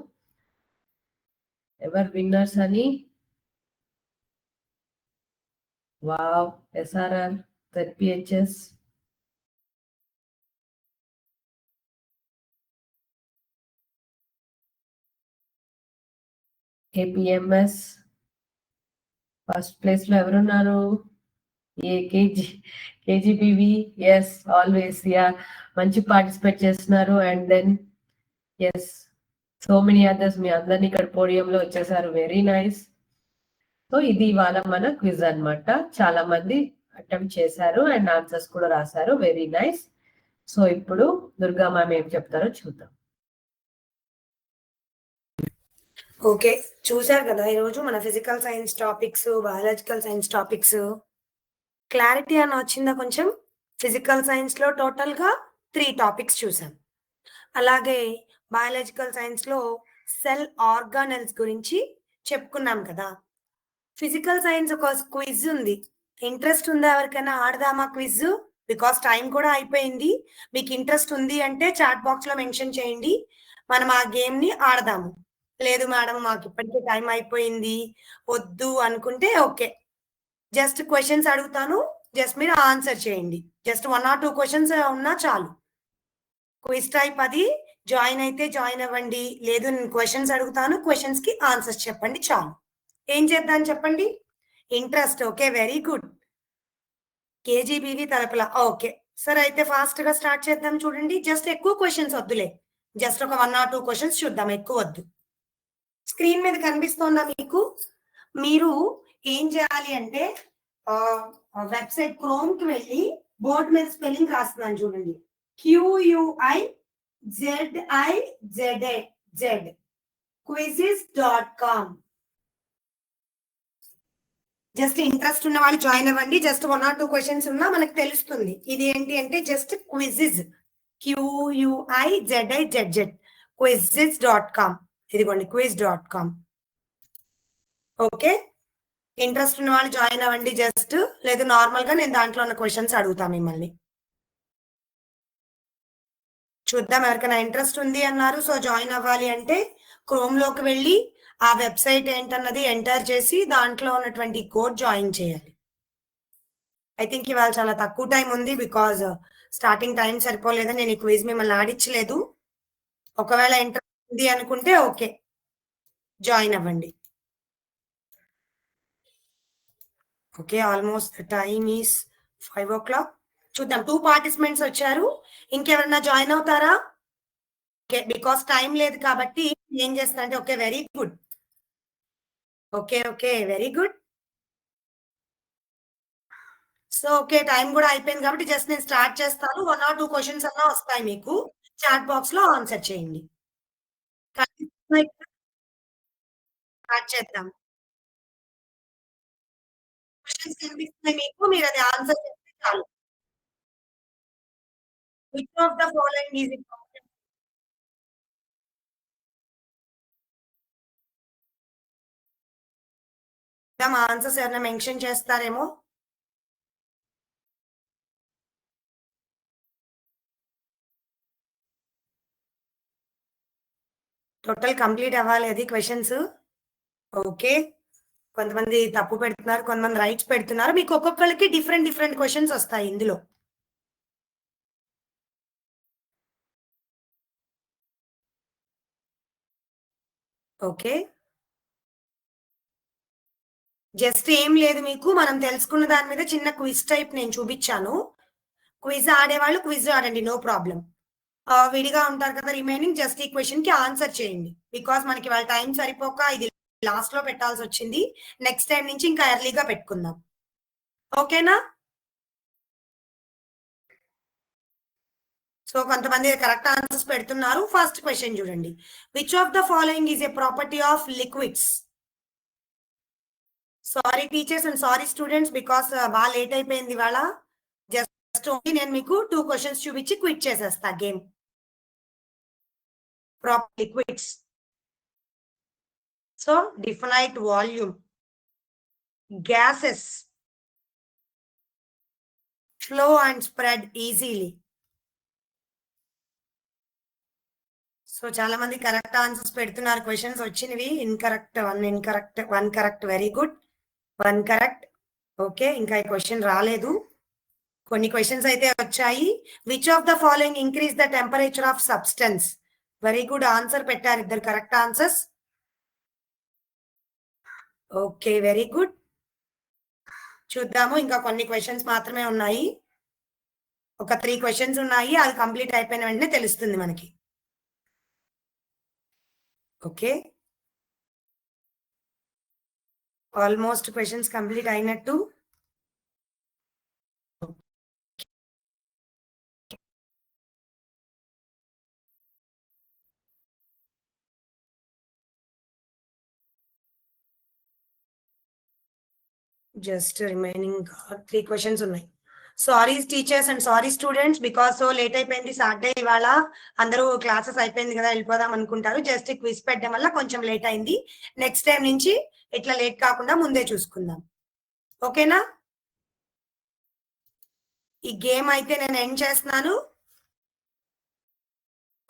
ఎవరు విన్నర్స్ అని. Wow, SRR, ZPHS, KPMS. First place లో ఎవరున్నారు? KGBV. Yes, always. యా, మంచి పార్టిసిపేట్ చేస్తున్నారు. And then yes, so many others. మీ అందరినీ ఇక్కడ పోడియంలో వచ్చేసారు. Very nice. సో ఇది ఇవాళ మన క్విజ్ అన్నమాట. చాలా మంది అటెంప్ట్ చేశారు అండ్ ఆన్సర్స్ కూడా రాశారు. Very nice. సో ఇప్పుడు దుర్గా మ్యామ్ ఏం చెప్తారో చూద్దాం. ఓకే, చూశారు కదా ఈరోజు మన physical science topics, biological science topics. Clarity అని వచ్చిందా కొంచెం? ఫిజికల్ సైన్స్ లో టోటల్ గా 3 టాపిక్స్ చూసాం. అలాగే బయాలజికల్ సైన్స్ లో సెల్ ఆర్గానెల్స్ గురించి చెప్పుకున్నాం కదా. ఫిజికల్ సైన్స్ ఒక క్విజ్ ఉంది. ఇంట్రెస్ట్ ఉందా ఎవరికైనా? ఆడదామా క్విజ్? బికాస్ టైం కూడా అయిపోయింది. మీకు ఇంట్రెస్ట్ ఉంది అంటే చాట్ బాక్స్ లో మెన్షన్ చేయండి, మనం ఆ గేమ్ ని ఆడదాము. లేదు మేడం మాకు ఇప్పటికే టైం అయిపోయింది వద్దు అనుకుంటే ఓకే, జస్ట్ క్వశ్చన్స్ అడుగుతాను, జస్ట్ మీరు ఆన్సర్ చేయండి. జస్ట్ 1 or 2 క్వశ్చన్స్ ఉన్నా చాలు. క్విజ్ టైప్ అది. జాయిన్ అయితే జాయిన్ అవ్వండి, లేదు నేను క్వశ్చన్స్ అడుగుతాను, క్వశ్చన్స్ కి ఆన్సర్స్ చెప్పండి చాలు. ఏం చేద్దాం చెప్పండి? Interest. Okay, very good. KGBV Talapala. Okay, సరే అయితే ఫాస్ట్ గా స్టార్ట్ చేద్దాం. చూడండి, జస్ట్ ఎక్కువ క్వశ్చన్స్ వద్దులే, జస్ట్ ఒక 1 or 2 క్వశ్చన్స్ చూద్దాం, ఎక్కువ వద్దు. స్క్రీన్ మీద కనిపిస్తోందా మీకు? మీరు ఏం చేయాలి అంటే వెబ్సైట్ క్రోమ్ కి వెళ్ళి బోర్డ్ మీద స్పెల్లింగ్ రాస్తున్నాను చూడండి. QUIZIZZ quizzes.com. జస్ట్ ఇంట్రెస్ట్ ఉన్న వాళ్ళు జాయిన్ అవ్వండి. జస్ట్ 1 or 2 క్వశ్చన్స్ ఉన్నా మనకు తెలుస్తుంది. ఇది ఏంటి అంటే జస్ట్ క్విజిజ్, QUIZIZZ quizzes.com. ఇదిగోండి quiz.com. ఓకే, ఇంట్రెస్ట్ ఉన్న వాళ్ళు జాయిన్ అవ్వండి జస్ట్, లేదు నార్మల్ గా నేను దాంట్లో ఉన్న క్వశ్చన్స్ అడుగుతా మిమ్మల్ని. చూద్దాం, ఎవరికైనా ఇంట్రెస్ట్ ఉంది అన్నారు. సో జాయిన్ అవ్వాలి అంటే క్రోమ్ లోకి వెళ్ళి ఆ వెబ్సైట్ ఏంటన్నది ఎంటర్ చేసి దాంట్లో ఉన్నటువంటి కోడ్ జాయిన్ చేయాలి. ఐ థింక్ ఇవాళ చాలా తక్కువ టైం ఉంది, బికాజ్ స్టార్టింగ్ టైం సరిపోలేదు. నేను ఈ క్విజ్ మిమ్మల్ని ఆడించలేదు. ఒకవేళ ఇంట్రెస్ట్ ఉంది అనుకుంటే ఓకే, జాయిన్ అవ్వండి. Okay, almost the time is 5 o'clock. చూద్దాం, 2 పార్టిసిపెంట్స్ వచ్చారు. ఇంకెవరన్నా జాయిన్ అవుతారా? ఓకే, బికాస్ టైం లేదు కాబట్టి ఏం చేస్తా అంటే okay, very good. Okay okay, very good. So okay, time కూడా అయిపోయింది కాబట్టి జస్ట్ నేను స్టార్ట్ చేస్తాను. 1 or 2 క్వశ్చన్స్ అన్నా వస్తాయి మీకు. చాట్ బాక్స్ లో ఆన్సర్ చేయండి. స్టార్ట్ చేద్దాం. క్వెషన్స్ కనిపిస్తున్నాయి మీకు. మీరు అది ఆన్సర్ చేస్తే చాలు. Which of the following is important? Answers ఎవరైనా మెన్షన్ చేస్తారేమో. టోటల్ కంప్లీట్ అవ్వాలి అది క్వెషన్స్. ఓకే. కొంతమంది తప్పు పెడుతున్నారు, కొంతమంది రైట్స్ పెడుతున్నారు. మీకు ఒక్కొక్కళ్ళకి డిఫరెంట్ క్వెషన్స్ వస్తాయి ఇందులో. ఓకే. జస్ట్ ఏం లేదు మీకు. మనం తెలుసుకున్న దాని మీద చిన్న క్విజ్ టైప్ నేను చూపించాను. క్విజ్ ఆడేవాళ్ళు క్విజ్ ఆడండి, నో ప్రాబ్లం. విడిగా ఉంటారు కదా రిమైనింగ్, జస్ట్ ఈ క్వెషన్ కి ఆన్సర్ చేయండి. బికాస్ మనకి వాళ్ళ టైం సరిపోక ఇది లాస్ట్ లో పెట్టాల్సి వచ్చింది. నెక్స్ట్ టైం నుంచి ఇంకా ఎర్లీగా పెట్టుకుందాం. ఓకేనా? సో కొంతమంది కరెక్ట్ ఆన్సర్స్ పెడుతున్నారు. ఫస్ట్ క్వెషన్ చూడండి. Which of the following is a property of liquids? Sorry teachers and sorry students, because బాగా లేట్ అయిపోయింది ఇవాళ. జస్ట్ ఓన్లీ నేను మీకు 2 క్వెషన్స్ చూపించి క్విట్ చేసేస్తా game. Proper liquids. So definite volume, gases, flow and spread easily. సో చాలా మంది కరెక్ట్ ఆన్సర్స్ పెడుతున్నారు. క్వెషన్స్ వచ్చినవి. Incorrect 1 correct. Very good. 1 correct. Okay. ఇంకా ఈ క్వెషన్ రాలేదు. కొన్ని క్వెషన్స్ అయితే వచ్చాయి. Which of the following increase the temperature of substance? Very good answer పెట్టారు ఇద్దరు correct answers. Okay, very good. చూద్దాము, ఇంకా కొన్ని క్వెషన్స్ మాత్రమే ఉన్నాయి. ఒక 3 క్వెషన్స్ ఉన్నాయి. అది కంప్లీట్ అయిపోయిన వెంటనే తెలుస్తుంది మనకి. ఓకే, ఆల్మోస్ట్ క్వెషన్స్ కంప్లీట్ అయినట్టు. జస్ట్ రిమైనింగ్ 3 క్వెషన్స్ ఉన్నాయి. Sorry teachers and sorry students, because so late అయిపోయింది. సాటర్డే ఇవాళ అందరూ క్లాసెస్ అయిపోయింది కదా, వెళ్ళిపోదాం అనుకుంటారు. జస్ట్ క్విజ్ పెట్టడం వల్ల కొంచెం లేట్ అయింది. నెక్స్ట్ టైం నుంచి ఇట్లా లేట్ కాకుండా ముందే చూసుకుందాం. ఓకేనా? ఈ గేమ్ అయితే నేను ఎండ్ చేస్తున్నాను.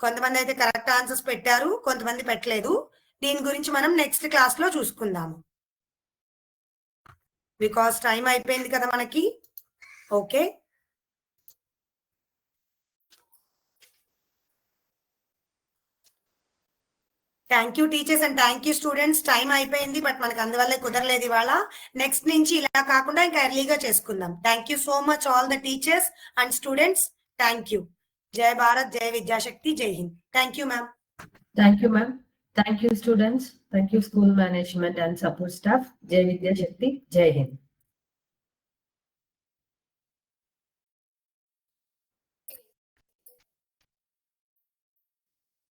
కొంతమంది అయితే కరెక్ట్ ఆన్సర్స్ పెట్టారు, కొంతమంది పెట్టలేదు. దీని గురించి మనం నెక్స్ట్ క్లాస్ లో చూసుకుందాము. బికాస్ టైం అయిపోయింది కదా మనకి. Okay, thank you teachers and thank you students. Time అయిపోయింది, బట్ మనకు అందువల్లే కుదరలేదు ఇవాళ. నెక్స్ట్ నుంచి ఇలా కాకుండా ఇంకా ఎర్లీగా చేసుకుందాం. Thank you so much all the teachers and students. Thank you. జై భారత్, జై విద్యాశక్తి, జై Hind. Thank you ma'am. Thank you ma'am. Thank you students. Thank you school management and support staff. జై విద్యాశక్తి, జై హింద్.